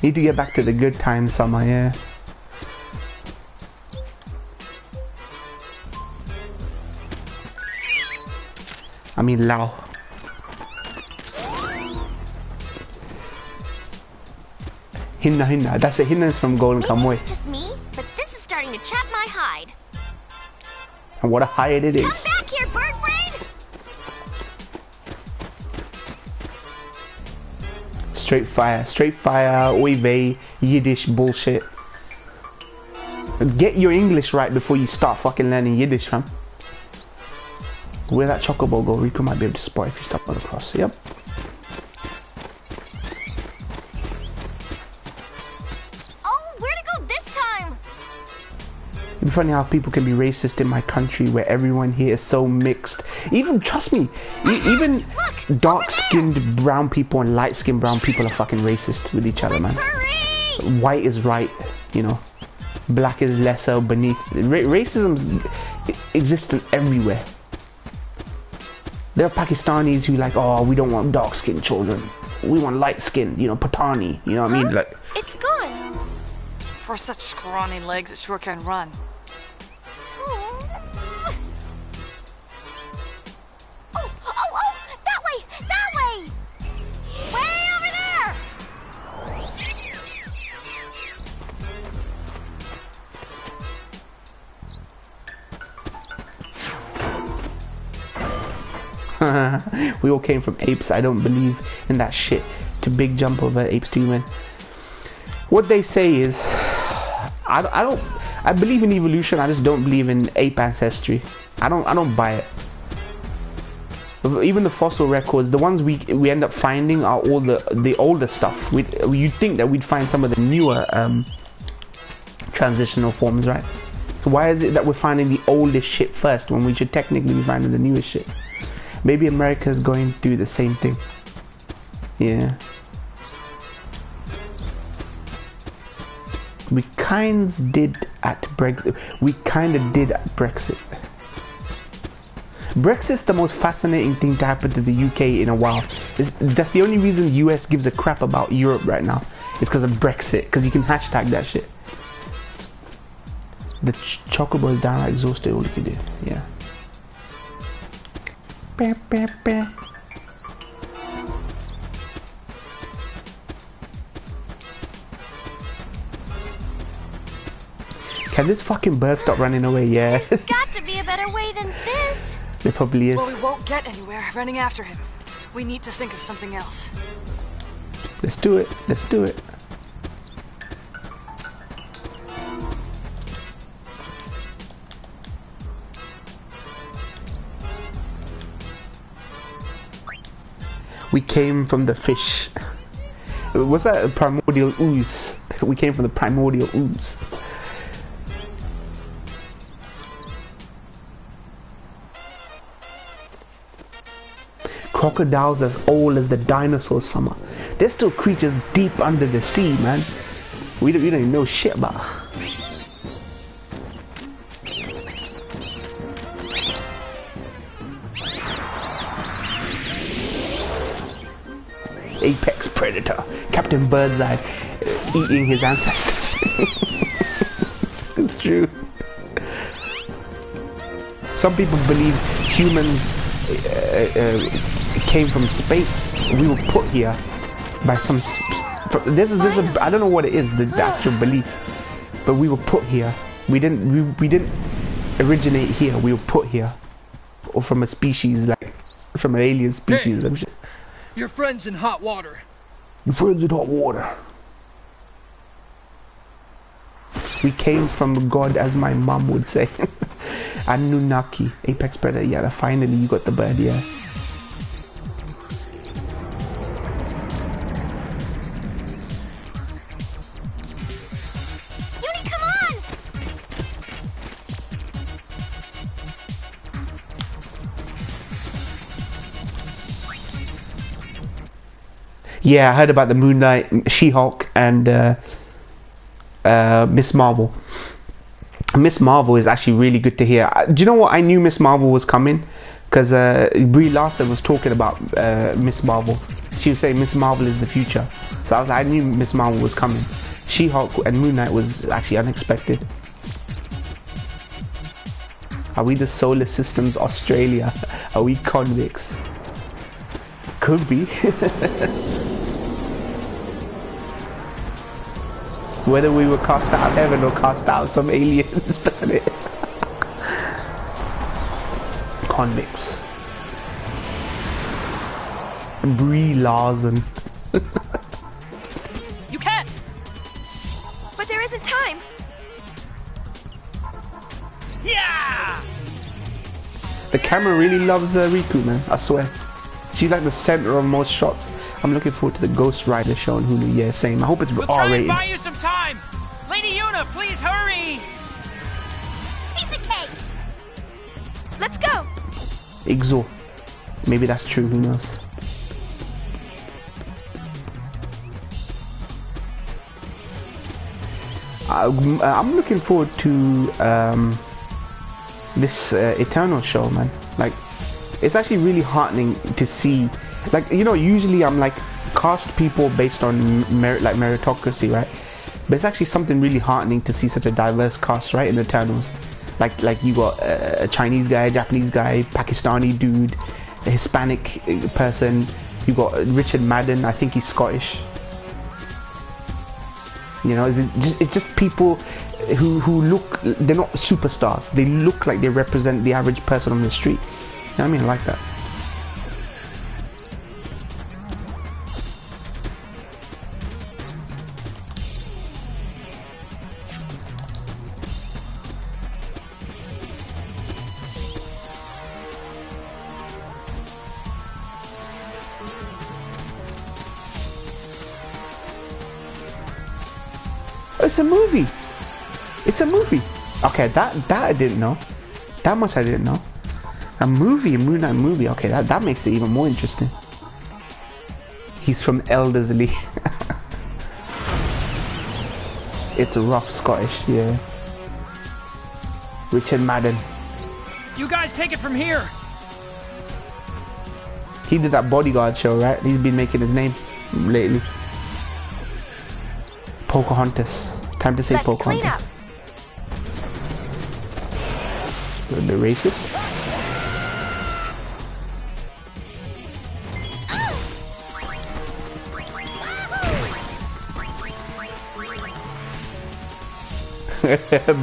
Need to get back to the good times, summer, yeah. I mean, Lao. Hinna. That's it. Hinna is from Golden Kamuy. It's just me, but this is starting to chap my hide. And what a hide it is. Come back here, bird brain! Straight fire, oy vey, Yiddish bullshit. Get your English right before you start fucking learning Yiddish, fam. Where that chocobo go? Rico might be able to spot if you stop on across. Yep. Oh, where'd it go this time? It's funny how people can be racist in my country where everyone here is so mixed. Even, trust me, even dark-skinned brown people and light-skinned brown people are fucking racist with each other, man. Hurry! White is right, you know. Black is lesser, beneath. Racism exists everywhere. There are Pakistanis who like, oh, we don't want dark-skinned children. We want light-skinned, you know, Patani. You know what I mean? Like, it's gone. For such scrawny legs, it sure can run. Oh, that way! Way over there! We all came from apes. I don't believe in that shit. To big jump over apes to human. What they say is, I believe in evolution. I just don't believe in ape ancestry. I don't buy it. Even the fossil records, the ones we end up finding are all the older stuff. You'd think that we'd find some of the newer transitional forms, right? So why is it that we're finding the oldest shit first when we should technically be finding the newest shit? Maybe America's going to do the same thing. Yeah. We kinda did at Brexit. Brexit's the most fascinating thing to happen to the UK in a while. That's the only reason the US gives a crap about Europe right now. It's because of Brexit, because you can hashtag that shit. The chocobo is downright exhausted, all you can do. Yeah. Bah, bah, bah. Can this fucking bird stop running away? Yeah. There's got to be a better way than this. There probably is. Well, we won't get anywhere running after him. We need to think of something else. Let's do it. Let's do it. We came from the fish. Was that a primordial ooze? We came from the primordial ooze. Crocodiles as old as the dinosaurs, Summer. There's still creatures deep under the sea, man. We don't even know shit about. Apex predator, Captain Birdseye, eating his ancestors. It's true. Some people believe humans came from space. We were put here by some. There's a I don't know what it is, the actual belief, but we were put here. We didn't originate here. We were put here, or from a species, like from an alien species. Hey, your friend's in hot water. Your friend's in hot water. We came from God, as my mom would say. Anunnaki, apex predator. Yeah, finally you got the bird. Yeah. Uni, come on! Yeah, I heard about the Moon Knight, She-Hulk, and Miss Marvel. Miss Marvel is actually really good to hear. Do you know what? I knew Miss Marvel was coming because Brie Larson was talking about Miss Marvel. She was saying Miss Marvel is the future. So I knew Miss Marvel was coming. She-Hulk and Moon Knight was actually unexpected. Are we the solar system's Australia? Are we convicts? Could be. Whether we were cast out of heaven or cast out of some alien planet. Convicts. Brie Larson. You can't! But there isn't time! Yeah! The camera really loves Riku, man, I swear. She's like the center of most shots. I'm looking forward to the Ghost Rider show on Hulu. Yeah, same. I hope it's we'll R-rated. Try and buy you some time. Lady Yuna, please hurry. Piece of cake. Let's go! Exo. Maybe that's true, who knows. I'm looking forward to this Eternal show, man. Like, it's actually really heartening to see. Like, you know, usually I'm like cast people based on meritocracy, right? But it's actually something really heartening to see such a diverse cast, right, in Eternals. Like you got a Chinese guy, a Japanese guy, Pakistani dude, a Hispanic person. You got Richard Madden, I think he's Scottish. You know, it's just people who look, they're not superstars. They look like they represent the average person on the street. You know what I mean? I like that. It's a movie. It's a movie. Okay, that I didn't know. That much I didn't know. A movie, a Moon Knight movie. Okay, that makes it even more interesting. He's from Elderslie. It's a rough Scottish, yeah. Richard Madden. You guys take it from here. He did that Bodyguard show, right? He's been making his name lately. Pocahontas. Time to say Let's clean Pocahontas. up. The racist.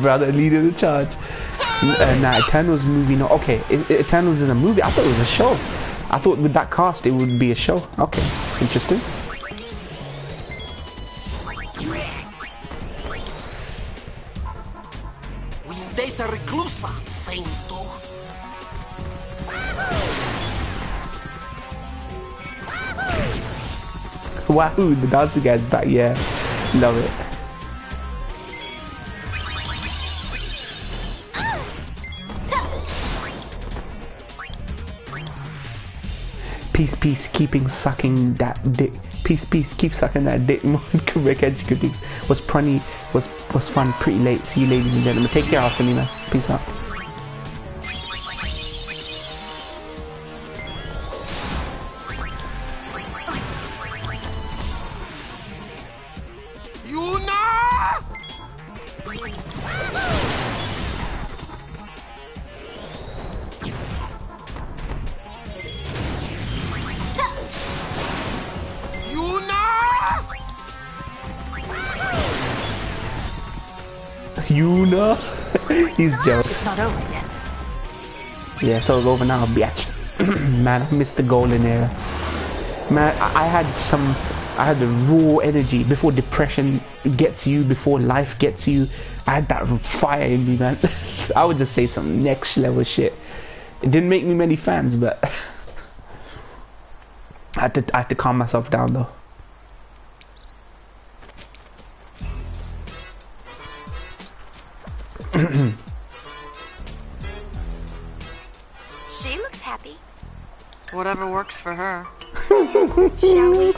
Brother leading the charge. Nah, Eternals movie. No, okay. Eternals is a movie. I thought it was a show. I thought with that cast it would be a show. Okay, interesting. Esa reclusa, feinto. Wahoo, the dancing guy's back. Yeah, love it. Peace, peace, keeping sucking that dick. Peace, peace, keep sucking that dick. Correct educating was funny, was fun, pretty late. See you ladies and gentlemen. Take care, Selena. Peace out. Yuna! He's jealous. It's not over yet. Yeah, so it's over now, bitch. Man, I missed the golden era. Man, I had the raw energy before depression gets you, before life gets you. I had that fire in me, man. I would just say some next level shit. It didn't make me many fans, but I had to calm myself down though. She looks happy. Whatever works for her. Shall we?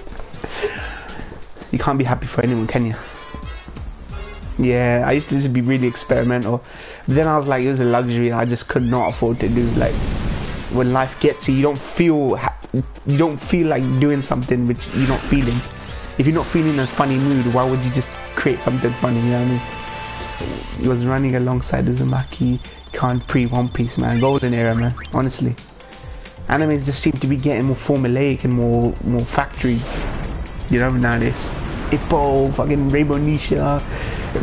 You can't be happy for anyone, can you? Yeah, I used to just be really experimental, but then I was like, it was a luxury I just could not afford to do. Like, when life gets you, you don't feel like doing something which you're not feeling. If you're not feeling a funny mood, why would you just create something funny? You know what I mean? He was running alongside Uzumaki, Khan pre-One Piece, man. Golden era, man. Honestly, animes just seem to be getting more formulaic and more factory. You know, nowadays. Ippo, fucking Rainbow Nisha,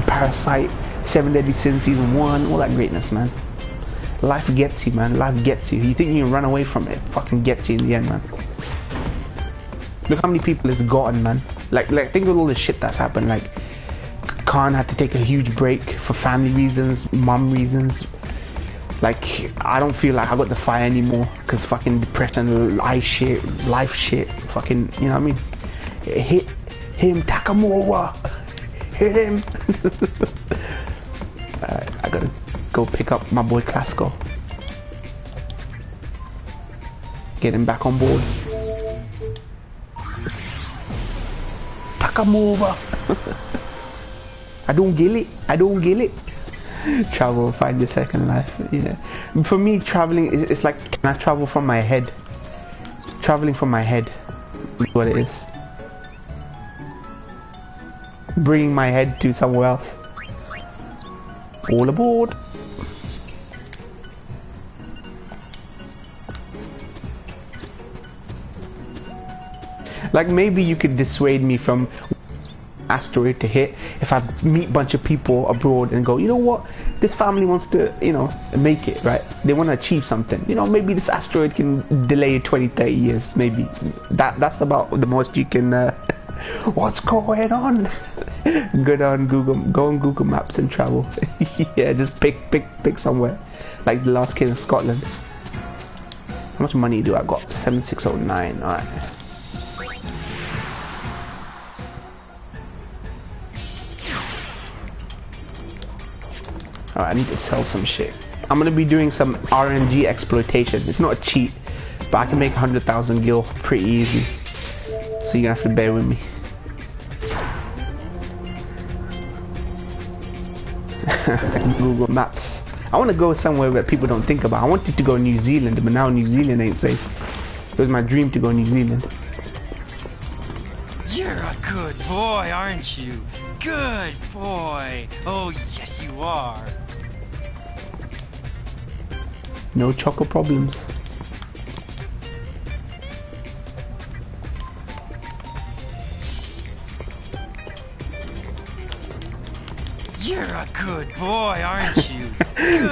Parasite, 7 Deadly Sins Season 1, all that greatness, man. Life gets you, man. Life gets you. You think you can run away from it? Fucking gets you in the end, man. Look how many people it's gotten, man. Like think of all the shit that's happened. Like, Khan had to take a huge break for family reasons, mom reasons. Like, I don't feel like I got the fire anymore because fucking depression, life shit, fucking, you know what I mean? Hit him, Takamura. Hit him. Alright, I gotta go pick up my boy Classico. Get him back on board. Takamura. I don't get it. Travel, find your second life. Yeah. For me, traveling it's like, can I travel from my head? Traveling from my head is what it is. Bringing my head to somewhere else. All aboard. Like, maybe you could dissuade me from asteroid to hit if I meet a bunch of people abroad and go, you know what, this family wants to, you know, make it, right? They want to achieve something, you know, maybe this asteroid can delay 20-30 years, maybe. That's about the most you can what's going on? Go on Google Maps and travel. Yeah, just pick somewhere, like the last kid in Scotland. How much money do I got? 7609. All right. Alright, I need to sell some shit. I'm gonna be doing some RNG exploitation. It's not a cheat, but I can make 100,000 gil pretty easy. So you're gonna have to bear with me. Google Maps. I wanna go somewhere where people don't think about. I wanted to go New Zealand, but now New Zealand ain't safe. It was my dream to go to New Zealand. You're a good boy, aren't you? Good boy. Oh, yes, you are. No choco problems. You're a good boy, aren't you?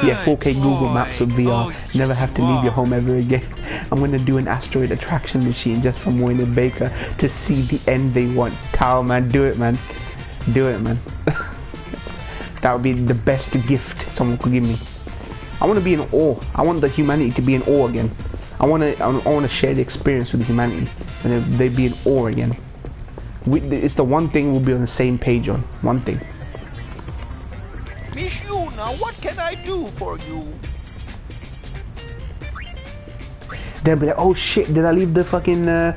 Yeah, 4K Google Maps with VR. Oh, Never yes, have to you leave your are. home ever again. I'm gonna do an asteroid attraction machine just for Moynihan Baker to see the end they want. Tao, man, do it, man. Do it, man. That would be the best gift someone could give me. I want to be in awe. I want the humanity to be in awe again. I want to share the experience with humanity, and they be in awe again. It's the one thing we'll be on the same page on. One thing. Miss Yuna, what can I do for you? They'll be like, oh shit, did I leave the fucking the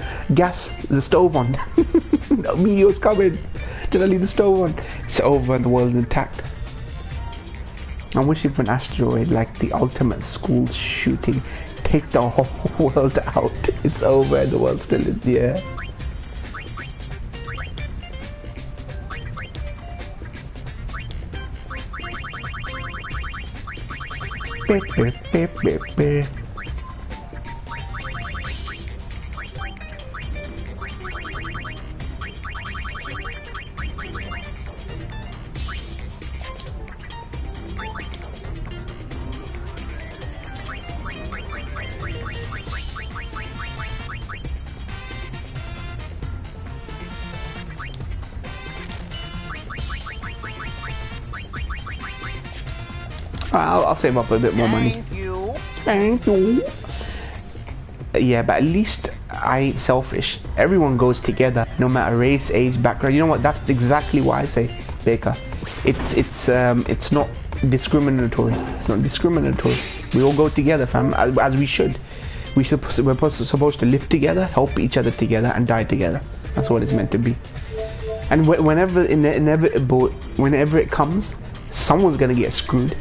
stove on? Meteor's coming. Did I leave the stove on? It's over and the world's intact. I'm wishing for an asteroid like the ultimate school shooting. Take the whole world out. It's over and the world still is there. Beep, beep, beep, beep, beep. I'll save up a bit more money. Thank you. Yeah, but at least I ain't selfish. Everyone goes together, no matter race, age, background. You know what? That's exactly why I say, Baker. It's not discriminatory. It's not discriminatory. We all go together, fam, as we should. We're supposed to live together, help each other together, and die together. That's what it's meant to be. And whenever it comes, someone's gonna get screwed.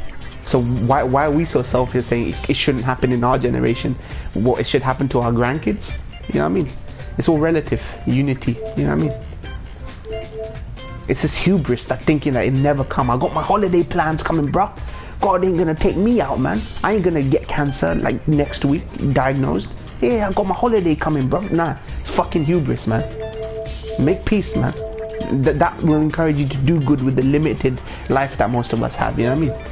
So why are we so selfish saying it shouldn't happen in our generation? What, it should happen to our grandkids? You know what I mean? It's all relative. Unity. You know what I mean? It's this hubris that thinking that it never come. I got my holiday plans coming, bruh. God ain't gonna take me out, man. I ain't gonna get cancer like next week, diagnosed. Yeah, I got my holiday coming, bruh. Nah, it's fucking hubris, man. Make peace, man. That will encourage you to do good with the limited life that most of us have. You know what I mean?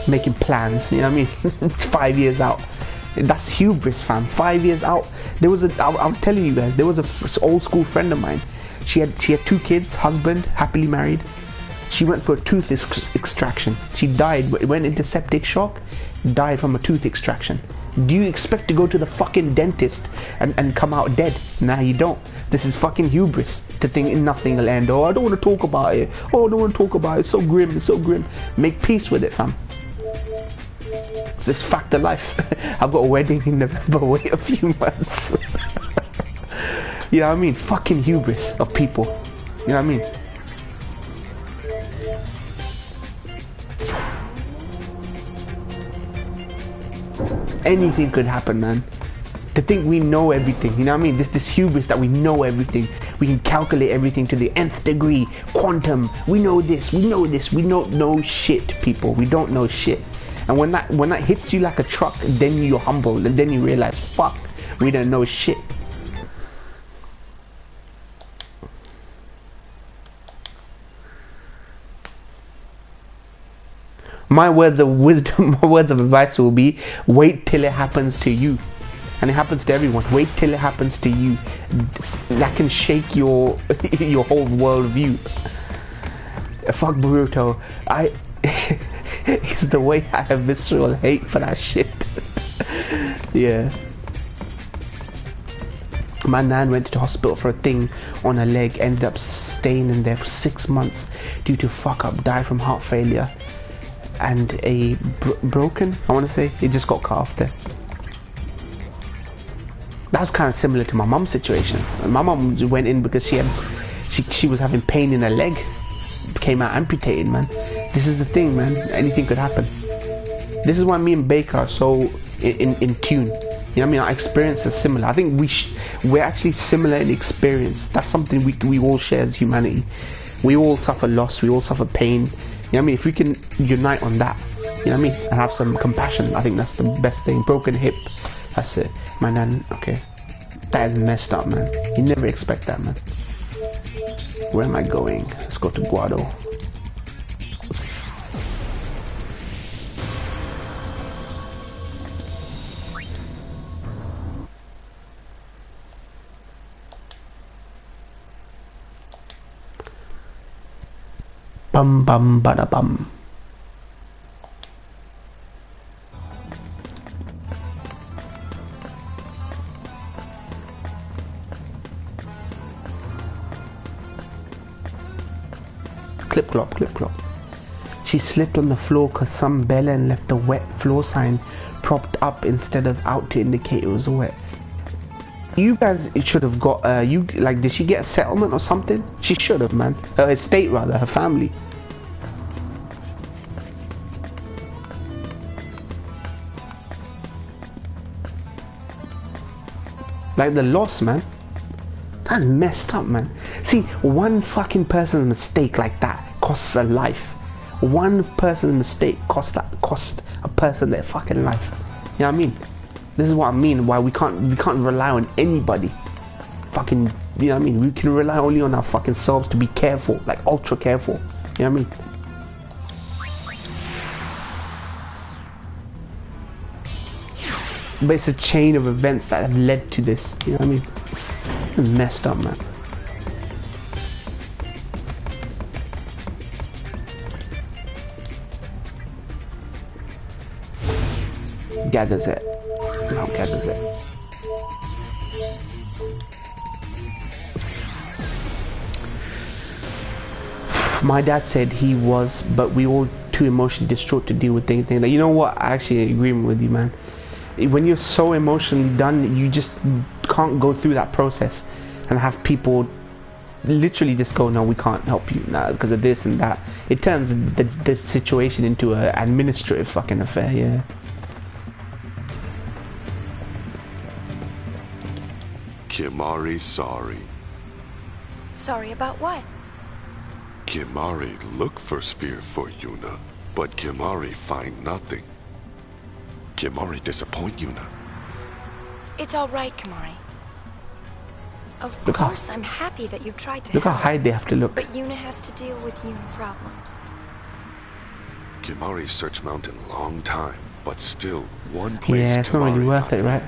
Making plans, you know what I mean? It's 5 years out. That's hubris, fam. 5 years out. I was telling you guys, there was a old school friend of mine. She had 2 kids, husband, happily married. She went for a tooth extraction. She died, went into septic shock, died from a tooth extraction. Do you expect to go to the fucking dentist and come out dead? Nah, you don't. This is fucking hubris to think nothing will end. Oh, I don't want to talk about it. Oh, I don't want to talk about it. It's so grim. It's so grim. Make peace with it, fam. It's just fact of life. I've got a wedding in November. Wait a few months. You know what I mean? Fucking hubris of people. You know what I mean? Anything could happen, man. To think we know everything, you know what I mean? This hubris that we know everything. We can calculate everything to the nth degree. Quantum. We know this. We know this. We don't know shit, people. We don't know shit. And when that hits you like a truck, then you're humbled, and then you realize, fuck, we don't know shit. My words of wisdom, my words of advice will be, wait till it happens to you. And it happens to everyone. Wait till it happens to you. That can shake your your whole worldview. Fuck Boruto. It's the way I have visceral hate for that shit. Yeah. My nan went to the hospital for a thing on her leg, ended up staying in there for 6 months due to fuck up, died from heart failure and a broken, I want to say, it just got cut off there. That was kind of similar to my mum's situation. My mum went in because she was having pain in her leg, came out amputated, man. This is the thing, man. Anything could happen. This is why me and Baker are so in tune. You know what I mean? Our experience is similar. I think we're actually similar in experience. That's something we all share as humanity. We all suffer loss. We all suffer pain. You know what I mean? If we can unite on that, you know what I mean? And have some compassion, I think that's the best thing. Broken hip. That's it. Man, then, okay. That is messed up, man. You never expect that, man. Where am I going? Let's go to Guado. Bum bum bada bum. Clip clop, clip clop. She slipped on the floor cause some bellend left a wet floor sign propped up instead of out to indicate it was wet. You guys should have got did she get a settlement or something? She should have, man. Her estate rather, her family. Like the loss, man. That's messed up, man. See, one fucking person's mistake like that costs a life. One person's mistake costs a person their fucking life. You know what I mean? This is what I mean. Why we can't rely on anybody. Fucking, you know what I mean? We can rely only on our fucking selves to be careful, like ultra careful. You know what I mean? But it's a chain of events that have led to this. You know what I mean? It's messed up, man. Gathers it. No, gathers it. My dad said he was, but we all too emotionally distraught to deal with things. Like, you know what? I actually agree with you, man. When you're so emotionally done, you just can't go through that process and have people literally just go, no, we can't help you now because of this and that. It turns the situation into an administrative fucking affair, yeah. Kimahri sorry. Sorry about what? Kimahri look for sphere for Yuna, but Kimahri find nothing. Kimahri disappoint Yuna. It's all right, Kimahri. Of course, I'm happy that you tried to look help. how high they have to look. But Yuna has to deal with Yuna problems. Kimahri searched mountain long time, but still one place. Yeah, it's not really worth it, right?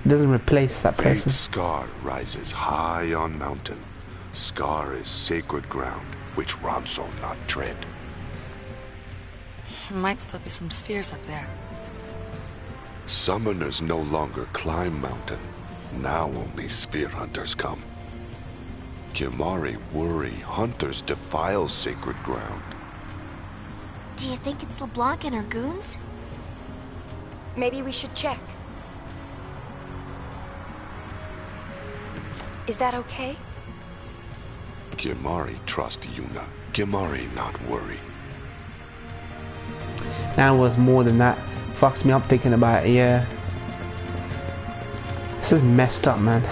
It doesn't replace that person. Scar rises high on mountain. Scar is sacred ground, which Ransol not tread. Might still be some spheres up there. Summoners no longer climb mountain. Now only sphere hunters come. Kimahri worry hunters defile sacred ground. Do you think it's LeBlanc and her goons? Maybe we should check. Is that okay? Kimahri trust Yuna. Kimahri not worry. That was more than that. Fucks me up thinking about it, yeah. This is messed up, man.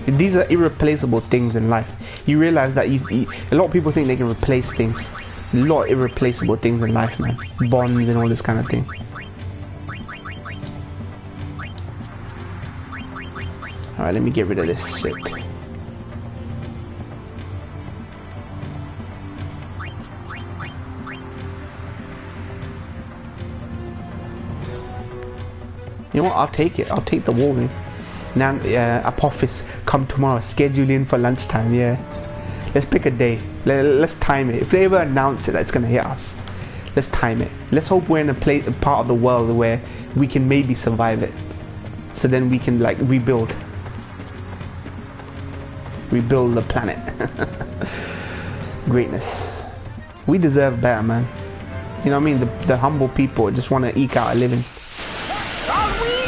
These are irreplaceable things in life. You realize that a lot of people think they can replace things. A lot of irreplaceable things in life, man. Bonds and all this kind of thing. Alright, let me get rid of this shit. You know what? I'll take it. I'll take the warning. Now, Apophis, come tomorrow. Schedule in for lunchtime. Yeah. Let's pick a day. Let's time it. If they ever announce it, that's gonna hit us. Let's time it. Let's hope we're in a part of the world where we can maybe survive it. So then we can like rebuild the planet. Greatness. We deserve better, man. You know what I mean? The humble people just want to eke out a living.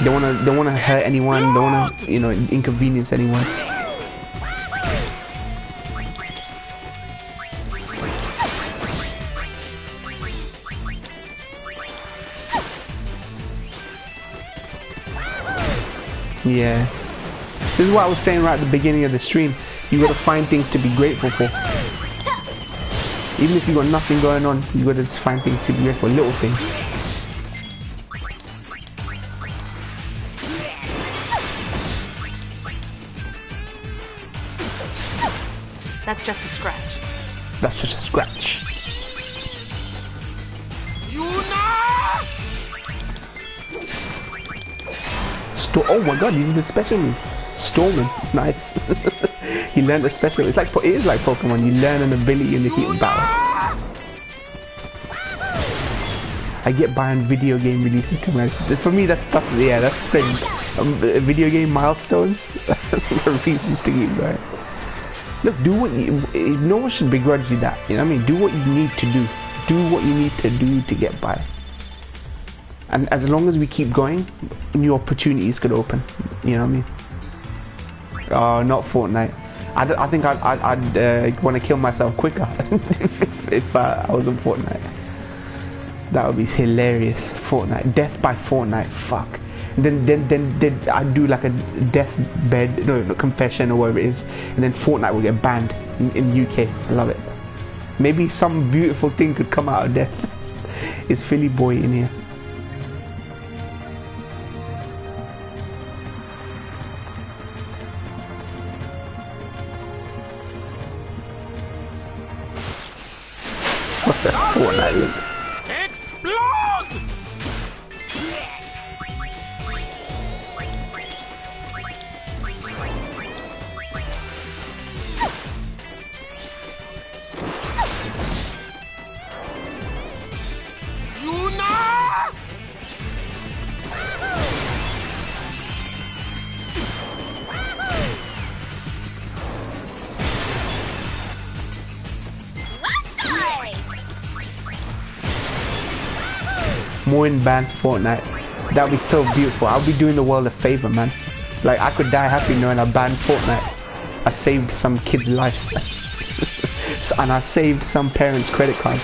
Don't wanna hurt anyone. Don't wanna, you know, inconvenience anyone. Yeah. This is what I was saying right at the beginning of the stream. You gotta find things to be grateful for. Even if you got nothing going on, you gotta just find things to be grateful for. Little things. That's just a scratch. That's just a scratch. Oh my god, he did a special move. Storming. Nice. He learned a special. It is like Pokemon. You learn an ability in the heat of battle. I get by on video game releases too much. For me, that's the thing. Video game milestones. The reasons to keep going. Look, do what you. No one should begrudge you that. You know what I mean? Do what you need to do. Do what you need to do to get by. And as long as we keep going, new opportunities could open. You know what I mean? Oh, not Fortnite. I think I'd want to kill myself quicker if I was on Fortnite. That would be hilarious. Fortnite, death by Fortnite. Fuck. Then I'd do like a deathbed, no, confession or whatever it is, and then Fortnite will get banned in UK. I love it. Maybe some beautiful thing could come out of death. Is Philly boy in here? Fortnite is. Explode! Yuna! More in bans Fortnite. That'd be so beautiful. I'll be doing the world a favor, man. Like, I could die happy knowing I banned Fortnite. I saved some kid's life. And I saved some parents' credit cards.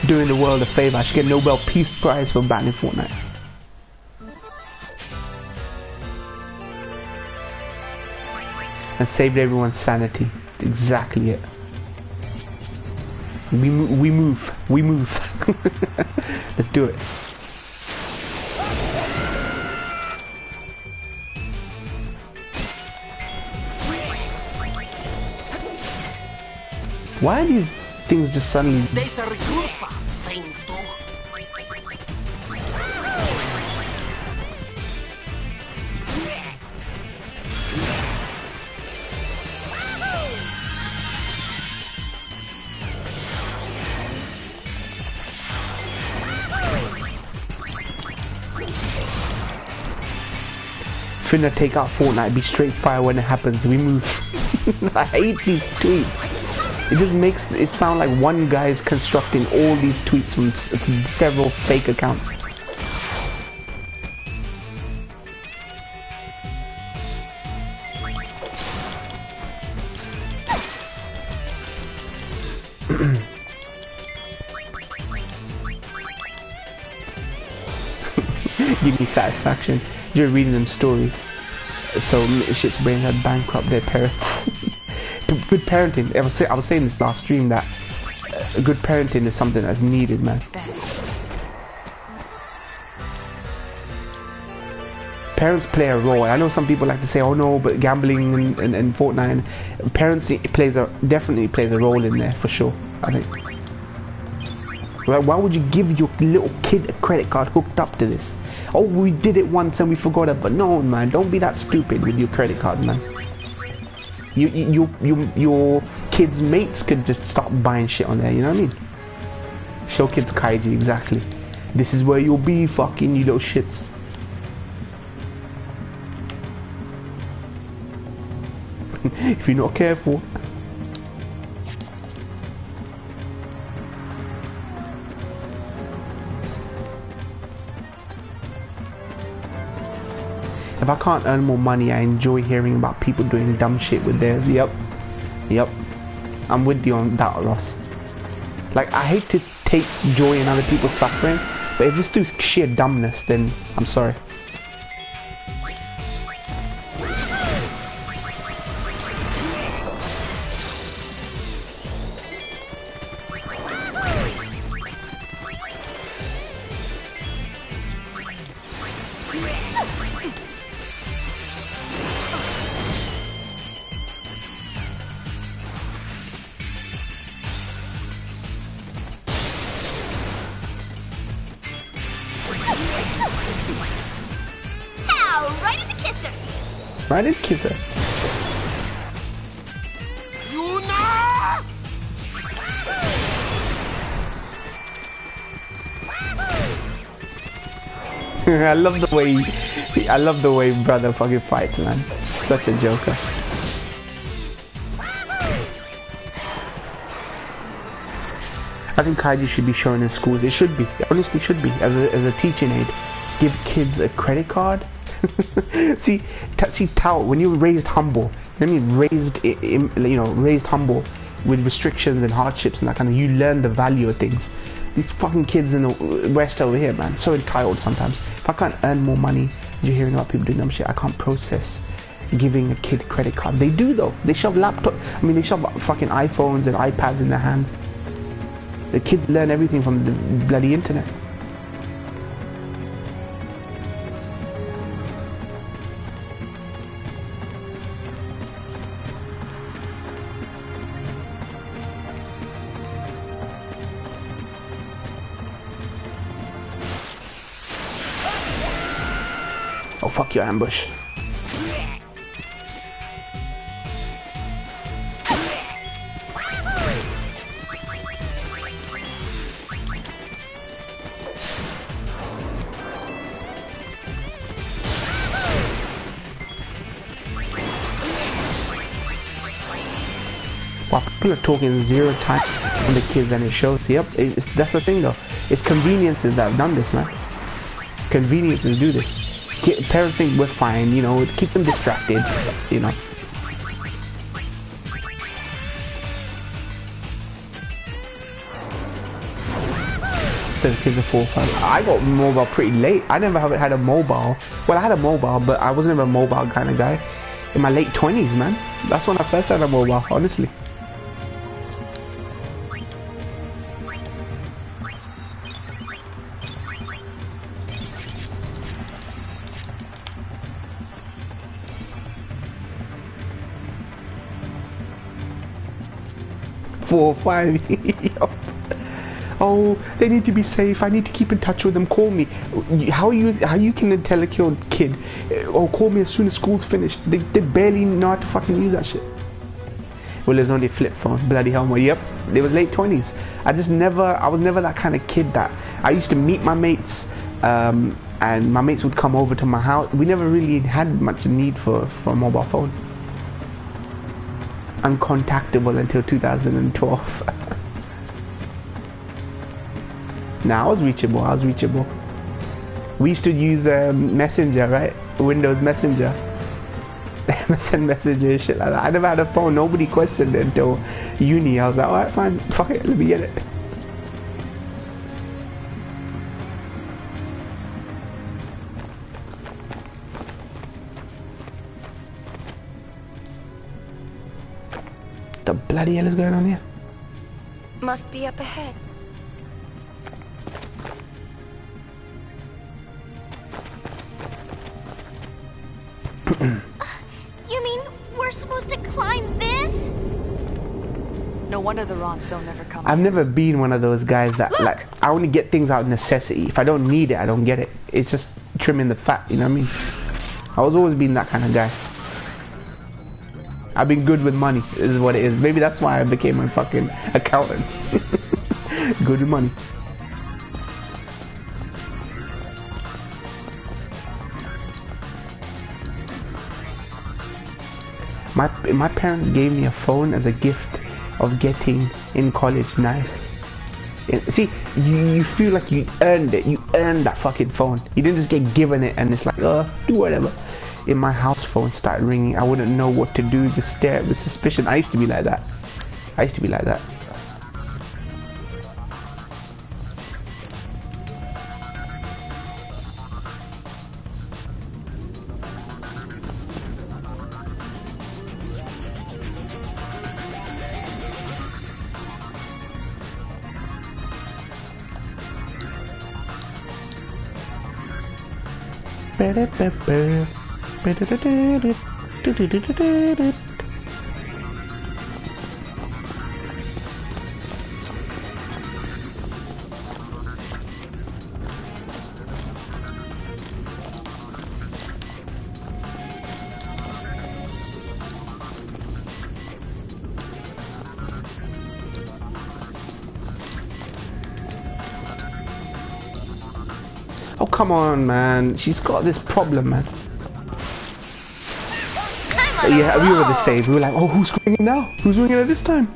Doing the world a favor. I should get Nobel Peace Prize for banning Fortnite. And saved everyone's sanity. Exactly it. We move. Let's do it. Why are these things just suddenly... Finna take out Fortnite, be straight fire when it happens, we move. I hate these tweets. It just makes it sound like one guy is constructing all these tweets from several fake accounts. Give me satisfaction. You're reading them stories. So shit's brain had bankrupt their parents. Good parenting. I was saying this last stream that good parenting is something that's needed, man. Parents play a role. I know some people like to say, "Oh no," but gambling and Fortnite, parents definitely plays a role in there for sure. I think. Like, why would you give your little kid a credit card hooked up to this? Oh, we did it once and we forgot it, but no, man, don't be that stupid with your credit card, man. Your kids' mates could just start buying shit on there, you know what I mean? Show kids kaiji, exactly. This is where you'll be, fucking you little shits. If you're not careful. If I can't earn more money, I enjoy hearing about people doing dumb shit with theirs. Yep. I'm with you on that, Ross. Like, I hate to take joy in other people's suffering, but if it's through sheer dumbness, then I'm sorry. I didn't kiss her. I love the way brother fucking fights, man. Such a joker. I think kaiju should be shown in schools. It should be. It honestly should be. As a teaching aid. Give kids a credit card. see Tao, when you're raised humble, I mean raised humble with restrictions and hardships and that kind of, you learn the value of things. These fucking kids in the West over here, man, so entitled sometimes. If I can't earn more money, you're hearing about people doing dumb shit, I can't process giving a kid a credit card. They do though. They shove they shove fucking iPhones and iPads in their hands. The kids learn everything from the bloody internet. Oh, fuck your ambush. Wow, people are talking 0 times on the kids and it shows. Yep, that's the thing though. It's conveniences that have done this, man. Conveniences do this. Parents think we're fine, you know, keep them distracted, you know. The kids are 4 or 5. I got mobile pretty late. I never had a mobile. Well, I had a mobile, but I wasn't ever a mobile kind of guy. In my late 20s, man. That's when I first had a mobile, honestly. Four or 5. Oh, they need to be safe. I need to keep in touch with them. Call me. How you can tell a kid, oh, call me as soon as school's finished? They barely know how to fucking use that shit. Well, there's only a flip phone. Bloody hell, yep. They was late 20s. I was never that kind of kid that I used to meet my mates, and my mates would come over to my house. We never really had much need for a mobile phone. Uncontactable until 2012. Nah, I was reachable. We used to use Messenger, right? Windows Messenger. MSN Messenger, shit like that. I never had a phone. Nobody questioned it until uni. I was like, alright, fine. Fuck it, let me get it. The bloody hell is going on here? Must be up ahead. You mean we're supposed to climb this? No wonder the Ronso never come. I've never been one of those guys that like I only get things out of necessity. If I don't need it, I don't get it. It's just trimming the fat, you know what I mean? I was always been that kind of guy. I've been good with money, is what it is. Maybe that's why I became a fucking accountant. Good with money. My parents gave me a phone as a gift of getting in college. Nice. See, you feel like you earned it. You earned that fucking phone. You didn't just get given it and it's like, oh, do whatever. in my house phone started ringing, I wouldn't know what to do, just stare with suspicion. I used to be like that. Oh, come on, man. She's got this problem, man. Yeah, we were the same. We were like, oh, who's ringing now? Who's ringing at this time?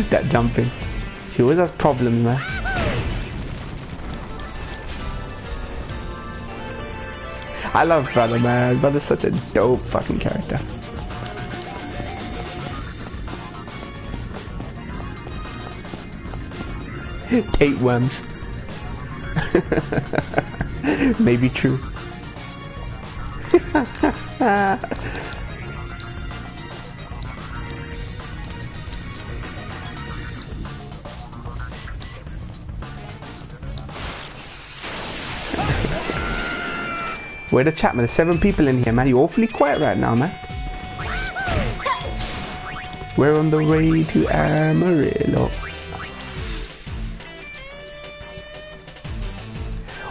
That jumping. She always has problems, man. I love Brother, man. Brother's such a dope fucking character. Tapeworms. Maybe true. Where the chat, man? There's 7 people in here, man. You're awfully quiet right now, man. We're on the way to Amarillo.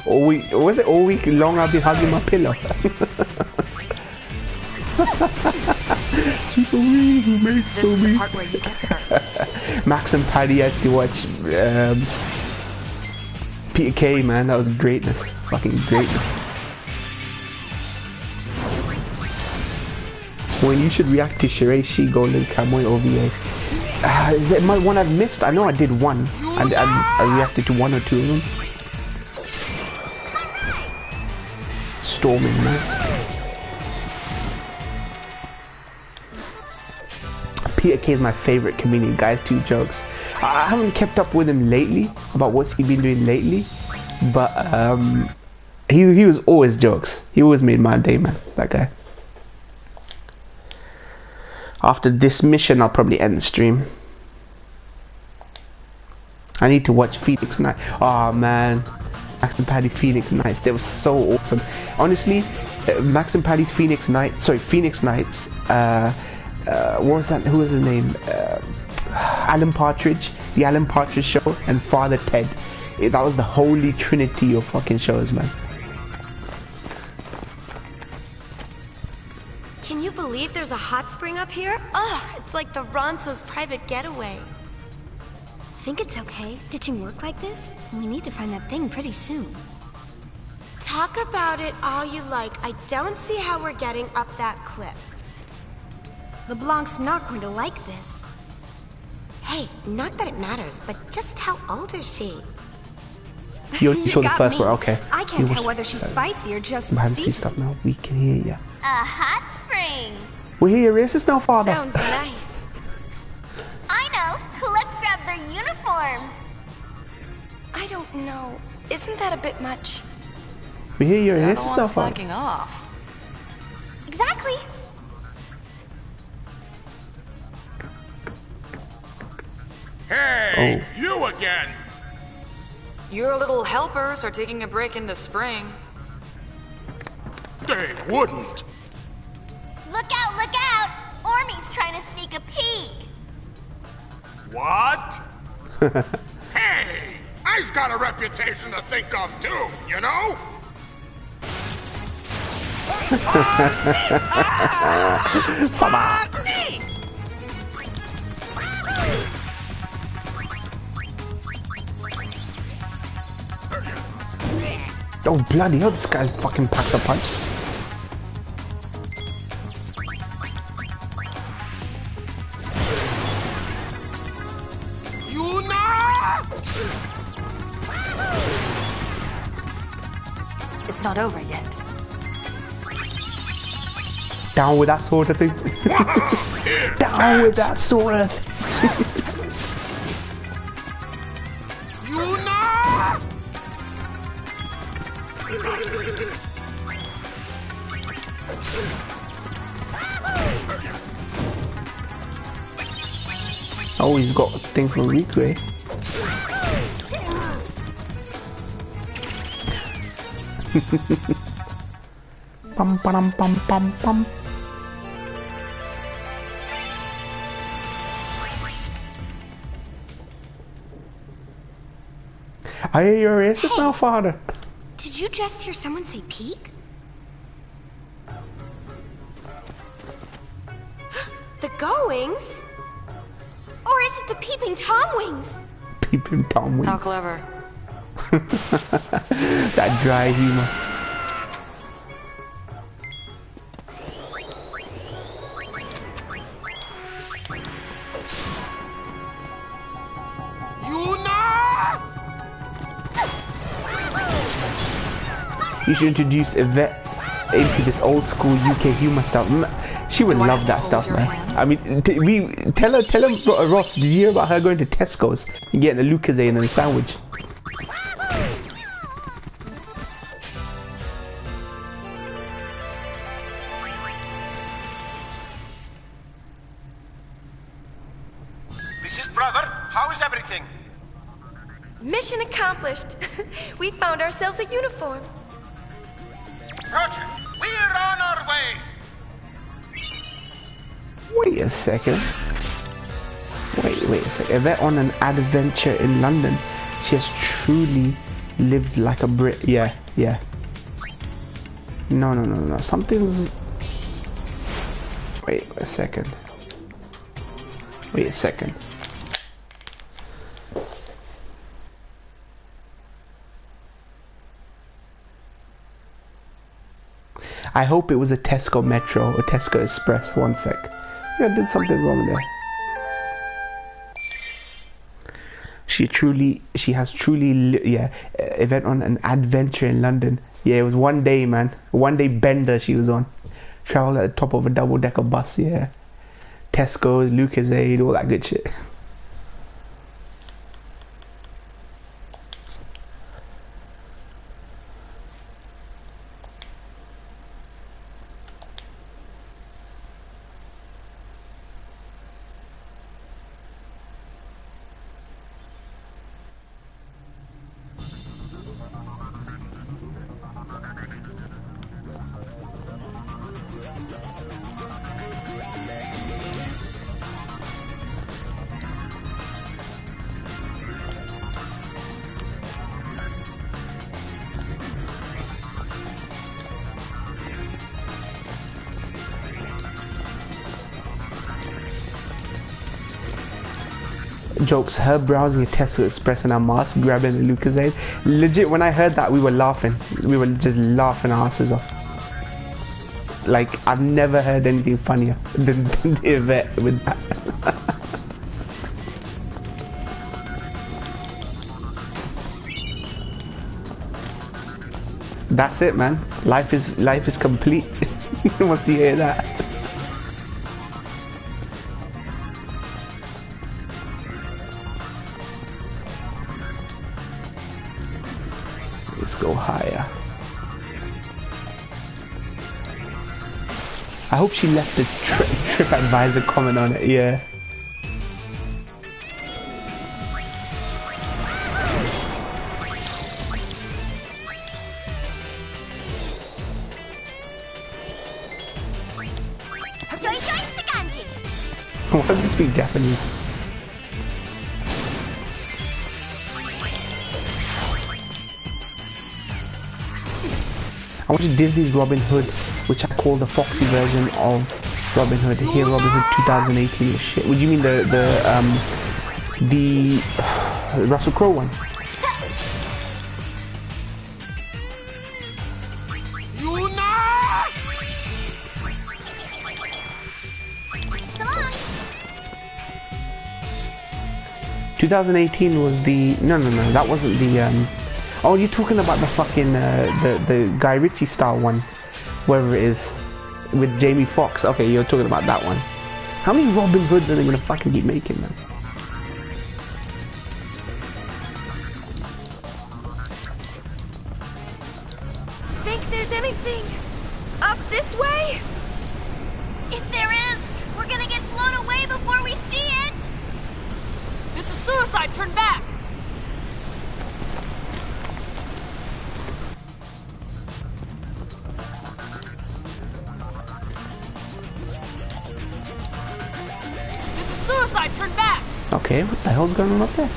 All week long I've been hugging my pillow. Super weak, who made so this is the part where you get hurt. Max and Paddy had to watch Peter K, man. That was greatness. Fucking greatness. When you should react to Shiraishi Golden Kamuy OVA. Is that my one I've missed? I know I did one. I reacted to 1 or 2 of them. Storming, man. Peter K is my favorite comedian. Guys, 2 jokes. I haven't kept up with him lately about what's he been doing lately, but he was always jokes. He always made my day, man. That guy. After this mission, I'll probably end the stream. I need to watch Phoenix Night. Oh man, Max and Paddy's Phoenix Nights. They were so awesome. Honestly, Max and Paddy's Phoenix Nights. What was that? Who was his name? Alan Partridge. The Alan Partridge Show and Father Ted. That was the holy trinity of fucking shows, man. Can you believe there's a hot spring up here? Ugh, it's like the Ronso's private getaway. Think it's okay? Ditching work like this? We need to find that thing pretty soon. Talk about it all you like. I don't see how we're getting up that cliff. LeBlanc's not going to like this. Hey, not that it matters, but just how old is she? You saw the first one, okay. I can't tell whether she's spicy or just seasoned. Stop now. We can hear you. A hot spring. We hear your racist now, father. Sounds nice. I know. Let's grab their uniforms. I don't know. Isn't that a bit much? We hear your racist now, father. Slacking off. Exactly. Hey, you again! Your little helpers are taking a break in the spring. They wouldn't. Look out, look out! Ormy's trying to sneak a peek. What? Hey, I's got a reputation to think of too, you know? Oh bloody hell, this guy fucking packs a punch. It's not over yet. Down with that sort of thing. Down with that sort of. Oh, he's got a thing for recreate. Pum pum pum pum pum. I hear you're racist now, father. Did you just hear someone say peek? The Goings? Or is it the Peeping Tom Wings? Peeping Tom Wings. How clever. That dry humor. You should introduce Yvette into this old school UK humor stuff. She would love that stuff, man. I mean, tell her, Ross, did you hear about her going to Tesco's and getting a Lucozade and a sandwich? This is brother. How is everything? Mission accomplished. We found ourselves a uniform. Roger, we're on our way. Wait a second. Wait a second. If they're on an adventure in London, she has truly lived like a Brit. Yeah. No. Something's... Wait a second. I hope it was a Tesco Metro or Tesco Express. One sec. Yeah, I did something wrong there. She has truly, event on an adventure in London. Yeah, it was one day, man. One day bender she was on. Travel at the top of a double-decker bus, yeah. Tesco's, Lucozade, all that good shit. Jokes, her browsing a Tesco Express and her mask, grabbing the Lucozade. Legit, when I heard that, we were laughing. We were just laughing our asses off. Like, I've never heard anything funnier than the Yvette with that. That's it, man. Life is complete. Once you hear that. Let's go higher. I hope she left a TripAdvisor comment on it, yeah. Why do you speak Japanese? I watched Disney's Robin Hood, which I call the Foxy version of Robin Hood. Here, Robin Hood 2018 is shit. What do you mean the Russell Crowe one? ...2018 was the... No, that wasn't the... Oh, you're talking about the fucking the Guy Ritchie style one, wherever it is, with Jamie Foxx. Okay, you're talking about that one. How many Robin Hoods are they gonna fucking keep making, man? Think there's anything up this way? If there is, we're gonna get blown away before we see it! This is suicide! Turn back! This is suicide! Turn back! Okay, what the hell's going on up there?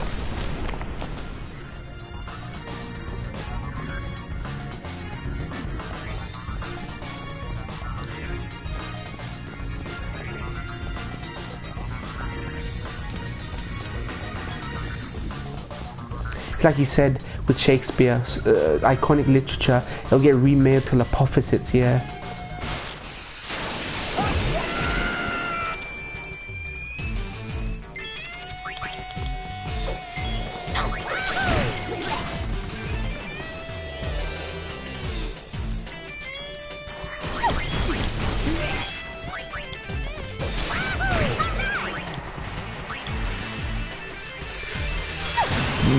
Like you said with Shakespeare, iconic literature, it'll get remade till opposites, yeah.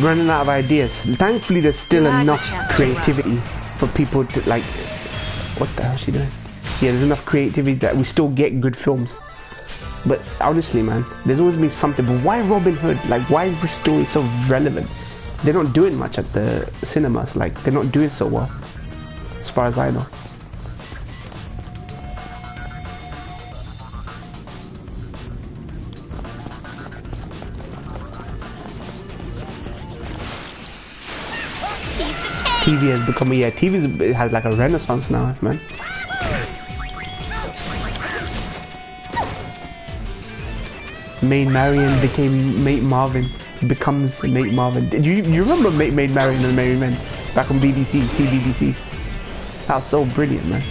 Running out of ideas. Thankfully there's still enough creativity for people to like, what the hell is she doing? Yeah, there's enough creativity that we still get good films. But honestly, man, there's always been something. But why Robin Hood? Like, why is this story so relevant? They're not doing much at the cinemas. Like, they're not doing so well, as far as I know. TV has become TV has like a renaissance now, man. Maid Marian became Mate Marvin, becomes Mate Marvin. Did you remember Maid Marian and Merry Men back on BBC, CBBC? That was so brilliant, man.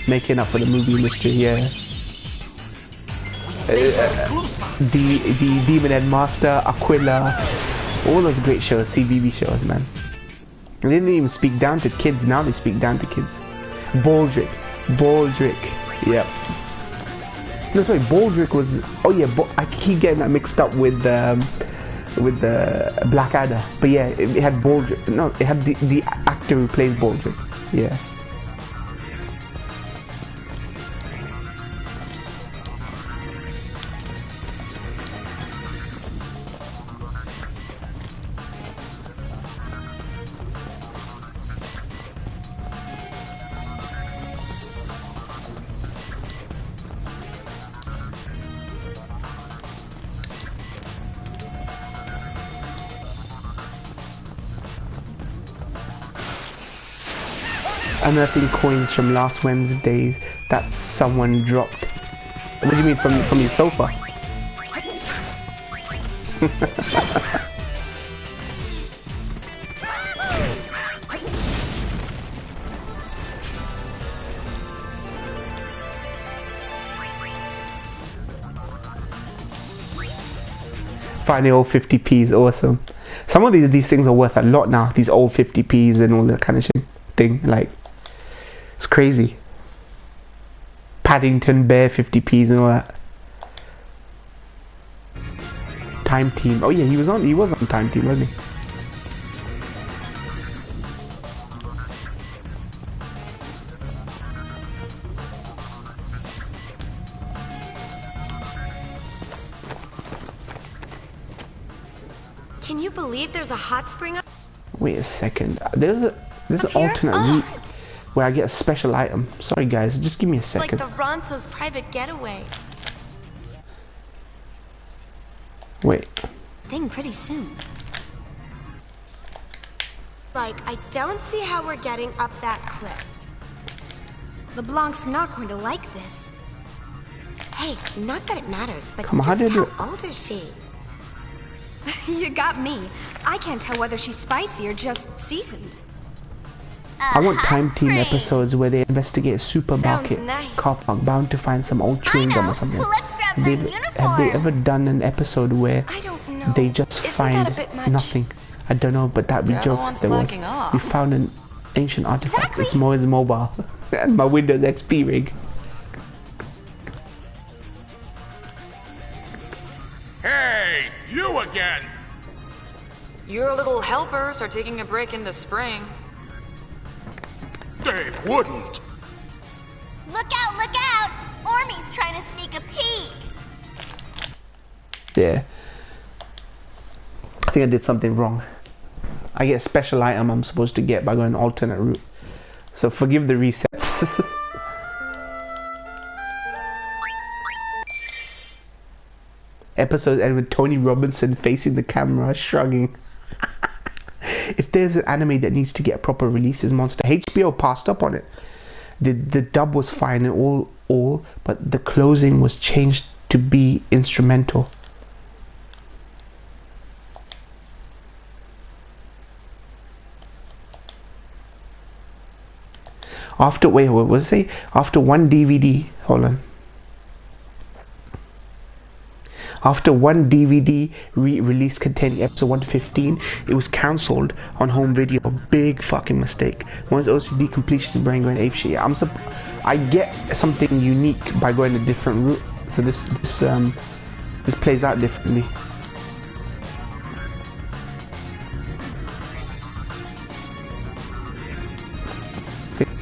Making up for the movie industry, yeah. The Demon Headmaster, Aquila, all those great shows, CBB shows, man. They didn't even speak down to kids, now they speak down to kids. Baldric, yep. No, sorry, Baldric was, oh yeah, I keep getting that mixed up with the Blackadder, but yeah, it had Baldric, no, it had the actor who plays Baldric, yeah. Unearthing coins from last Wednesday that someone dropped. What do you mean from your sofa? Finding old 50p's, awesome. Some of these things are worth a lot now. These old 50p's and all that kind of shit thing, like. It's crazy. Paddington Bear 50p's and all that. Time Team. Oh yeah, he was on Time Team, wasn't he? Can you believe there's a hot spring up? Wait a second. There's an alternate route where I get a special item. Sorry guys, just give me a second. Like the Ronso's private getaway. Wait. Thing pretty soon. Like, I don't see how we're getting up that cliff. LeBlanc's not going to like this. Hey, not that it matters, but Come on, just how old is she? You got me. I can't tell whether she's spicy or just seasoned. I want Time Team episodes where they investigate a supermarket nice. car park bound to find some old chewing gum or something. Let's grab have their uniforms. Have they ever done an episode where they just find nothing? I don't know, but that'd be jokes. We found an ancient artifact. It's more mobile. And my Windows XP rig. Hey, you again! Your little helpers are taking a break in the spring. They wouldn't! Look out, look out! Ormy's trying to sneak a peek! Yeah. I think I did something wrong. I get a special item I'm supposed to get by going an alternate route. So forgive the resets. Episode end with Tony Robinson facing the camera, shrugging. If there's an anime that needs to get a proper release, it's Monster. HBO passed up on it. The dub was fine and all, but the closing was changed to be instrumental. After what was it? After one DVD, hold on. After one DVD release containing episode 115, it was cancelled on home video. Big fucking mistake. Once OCD completion is brain going apeshit. I get something unique by going a different route. So this plays out differently.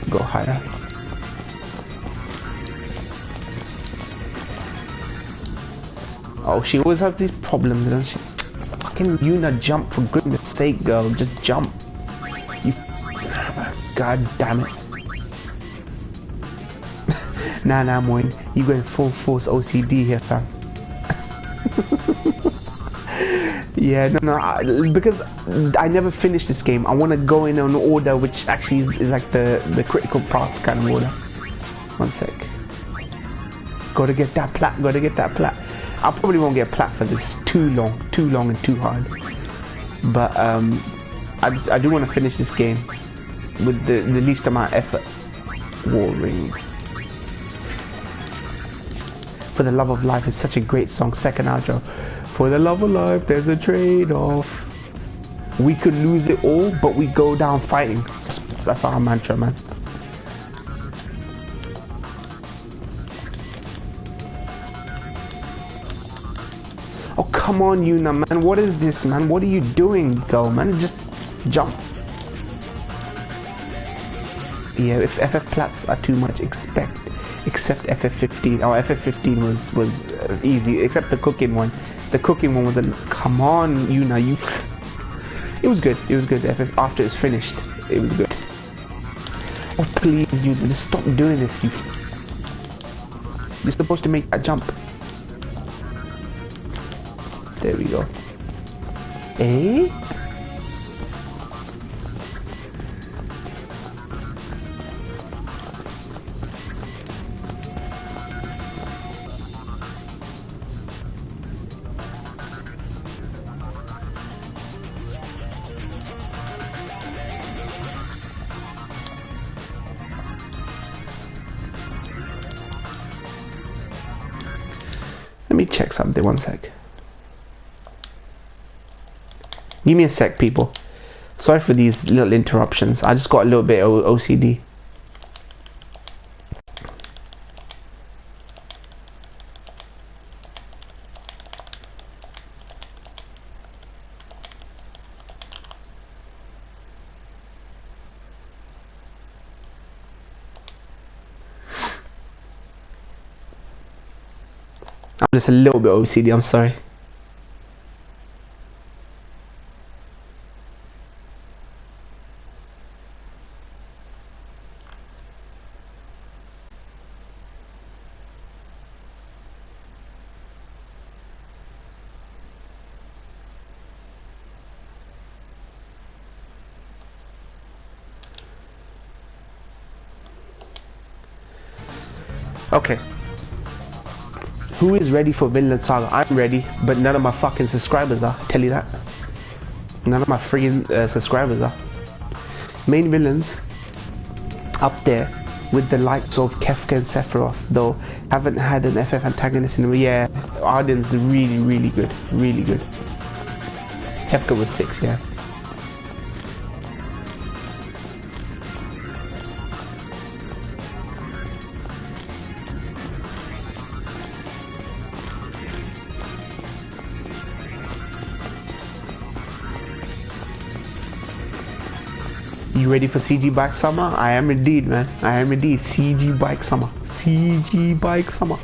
Go higher. Oh, she always has these problems, doesn't she? Fucking Yuna, jump, for goodness sake, girl. Just jump. You... God damn it. Nah, Moin. You going full force OCD here, fam. Yeah, no, because I never finished this game. I want to go in an order which actually is like the critical path kind of order. One sec. Gotta get that plat. I probably won't get a plat for this. Too long and too hard. But I do want to finish this game with the least amount of effort. War Ring. For the Love of Life is such a great song. Second outro. For the love of life, there's a trade-off. We could lose it all, but we go down fighting. That's our mantra, man. Oh, come on, Yuna, man. What is this, man? What are you doing, girl, man? Just jump. Yeah, if FF plats are too much, except FF15. Oh, FF15 was easy, except the cooking one. The cooking one was a... Come on, Yuna, you... It was good. FF, after it's finished, it was good. Oh, please, Yuna, just stop doing this, you... You're supposed to make that jump. There we go. Eh? Let me check something, one sec. Give me a sec, people. Sorry for these little interruptions. I just got a little bit of OCD. I'm just a little bit OCD, I'm sorry. Okay. Who is ready for Vinland Saga? I'm ready, but none of my fucking subscribers are. Tell you that. None of my freaking subscribers are. Main villains up there with the likes of Kefka and Sephiroth, though haven't had an FF antagonist in a year. Arden's really good, really good. Kefka was 6, yeah. You ready for CG Bike Summer? I am indeed, man. I am indeed. CG Bike Summer. CG Bike Summer.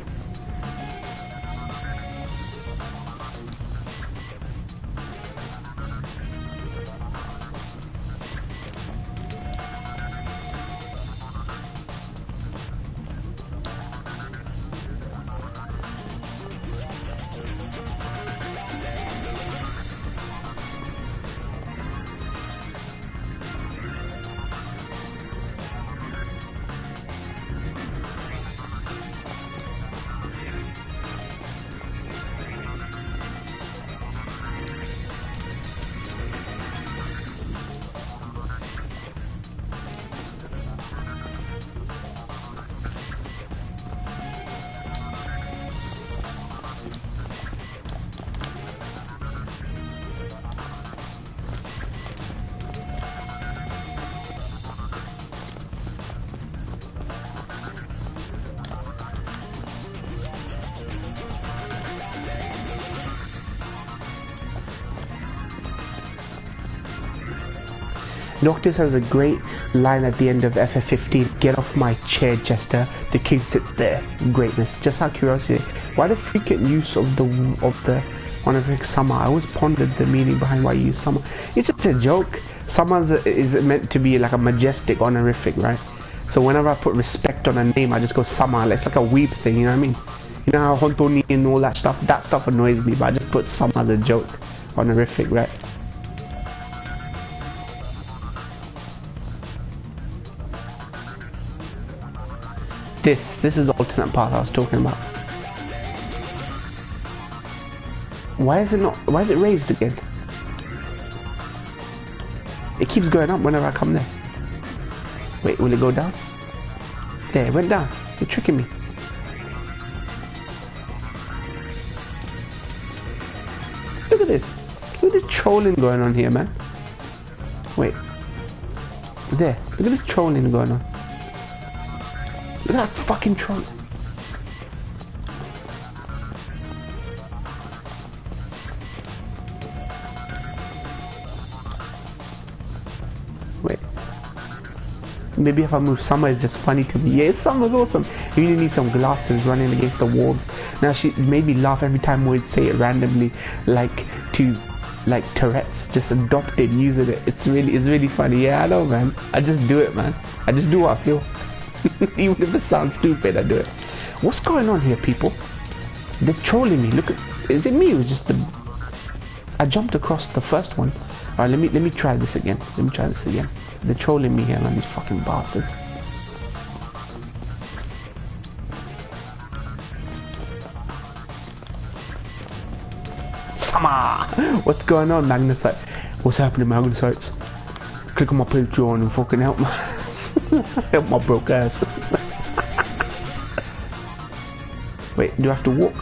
Noctis has a great line at the end of FF15. Get off my chair, Jester. The king sits there. Greatness. Just out of curiosity, why the freaking use of the honorific summer? I always pondered the meaning behind why you use summer. It's just a joke. Summer is meant to be like a majestic honorific, right? So whenever I put respect on a name, I just go summer. It's like a weep thing, you know what I mean? You know how Hontoni and all that stuff annoys me, but I just put summer as a joke. Honorific, right? This is the alternate path I was talking about. Why is it raised again? It keeps going up whenever I come there. Wait, will it go down? There, it went down. You're tricking me. Look at this. Look at this trolling going on here, man. Wait. There. Look at this trolling going on. Look at that fucking troll. Wait. Maybe if I move Summer, it's just funny to me. Yeah, Summer's awesome. You really need some glasses running against the walls. Now she made me laugh every time we'd say it randomly, like Tourette's. Just adopted using it. It's really funny. Yeah, I know, man. I just do it, man. I just do what I feel. Even if it sounds stupid, I do it. What's going on here, people? They're trolling me. Look at, is it me or just the? I jumped across the first one. All right, let me try this again. Let me try this again. They're trolling me here, man. These fucking bastards. Summer! What's going on, Magnesite? What's happening, Magnesites? Click on my Patreon and fucking help me. Help my broke ass. Wait, do I have to walk?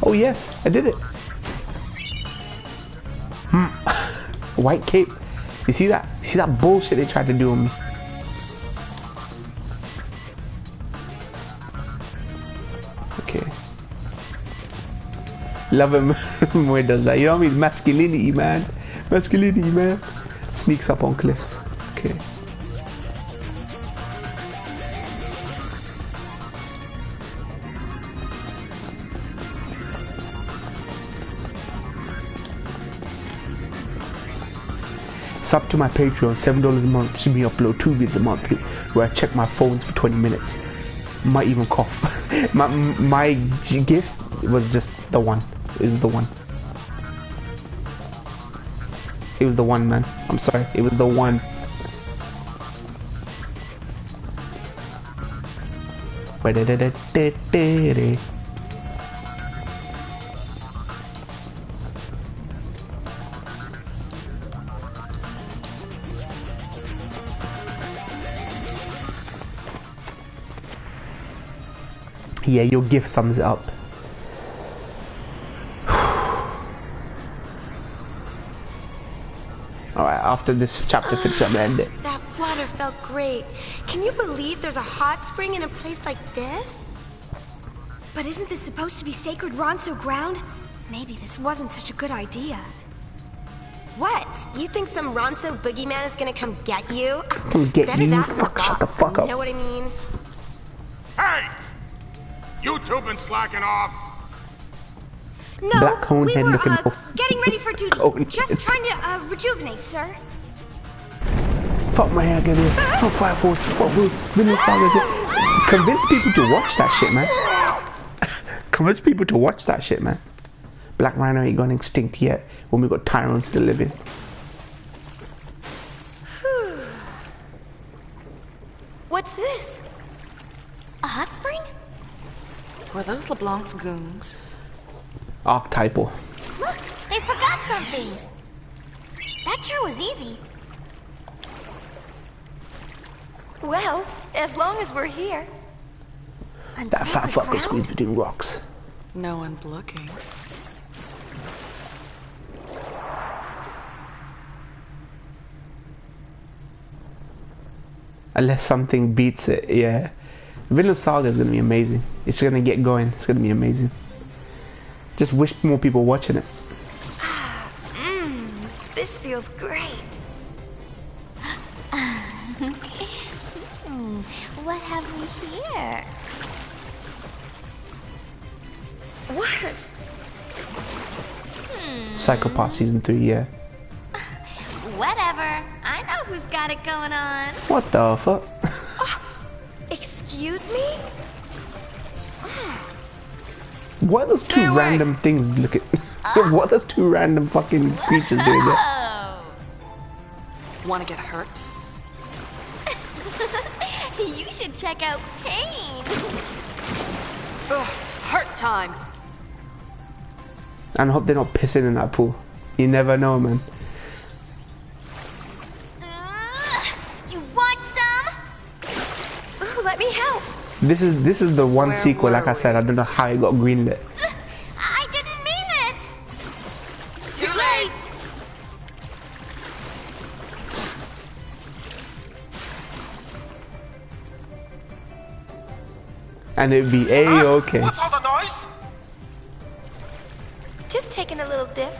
Oh yes, I did it. White cape. You see that? You see that bullshit they tried to do on me? Okay. Love him when he does that. You know what I mean? Masculinity, man. Masculinity, man. Sneaks up on cliffs. Okay. Sub to my Patreon, $7 a month. See me upload 2 videos a month where I check my phones for 20 minutes. Might even cough. my gift was just the one. It was the one. It was the one, man. I'm sorry. It was the one. Yeah, your gift sums it up. Alright, after this chapter finishes, I'm gonna end it. That water felt great. Can you believe there's a hot spring in a place like this? But isn't this supposed to be sacred Ronso ground? Maybe this wasn't such a good idea. What? You think some Ronso boogeyman is gonna come get you? Come get Better you? that than the Fuck, shut the boss. fuck up. You know what I mean? Hey! You two been slacking off? No, Black cone we head were looking for getting ready for duty. cone. Just trying to rejuvenate, sir. Fuck my hair, get here. Oh, fire force. What will Vinland Saga is it? Convince people to watch that shit, man. Convince people to watch that shit, man. Black Rhino ain't gone extinct yet when we got Tyrone still living. What's this? A hot spring? Were those LeBlanc's goons? Archetypal. Look, they forgot something. That sure was easy. Well, as long as we're here. That fat fucker squeezed between rocks. No one's looking. Unless something beats it, yeah. Vinland Saga is gonna be amazing. It's gonna get going. It's gonna be amazing. Just wish more people watching it. This feels great. What have we here? What? Psychopath season 3, yeah. Whatever. I know who's got it going on. What the fuck? Excuse me? What are those two random things looking? What are those two random fucking creatures doing there? Oh. Want to get hurt? You should check out Pain. Ugh, hurt time. And I hope they're not pissing in that pool. You never know, man. You want some? Ooh, let me help. This is the one Where sequel, like were I said, I don't know how it got greenlit. I didn't mean it. Too late. And it'd be A-okay. What's all the noise? Just taking a little dip.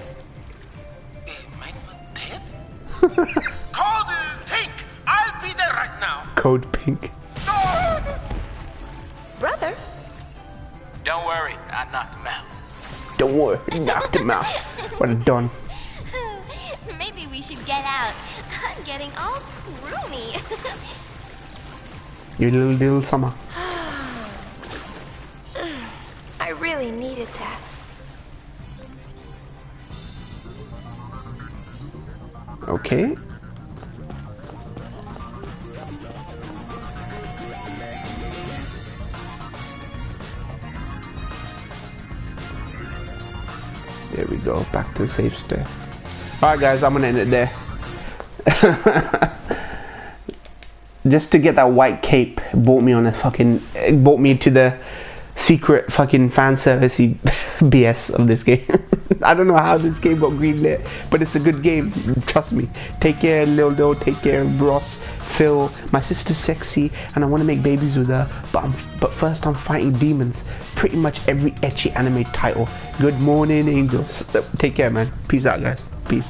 Call the tank. I'll be there right now. Code pink. Brother? Don't worry, I knocked him out. Don't worry, knocked him out. What a done. Maybe we should get out. I'm getting all roomy. You little summer. I really needed that. Okay. There we go, back to the safe state. Alright guys, I'm gonna end it there. Just to get that white cape brought me on a fucking, brought me to the secret fucking fan servicey BS of this game. I don't know how this game got greenlit, but it's a good game, trust me. Take care Lildo, take care Ross, Phil, my sister's sexy and I want to make babies with her, but first I'm fighting demons. Pretty much every ecchi anime title. Good morning angels. Take care man, peace out guys, peace.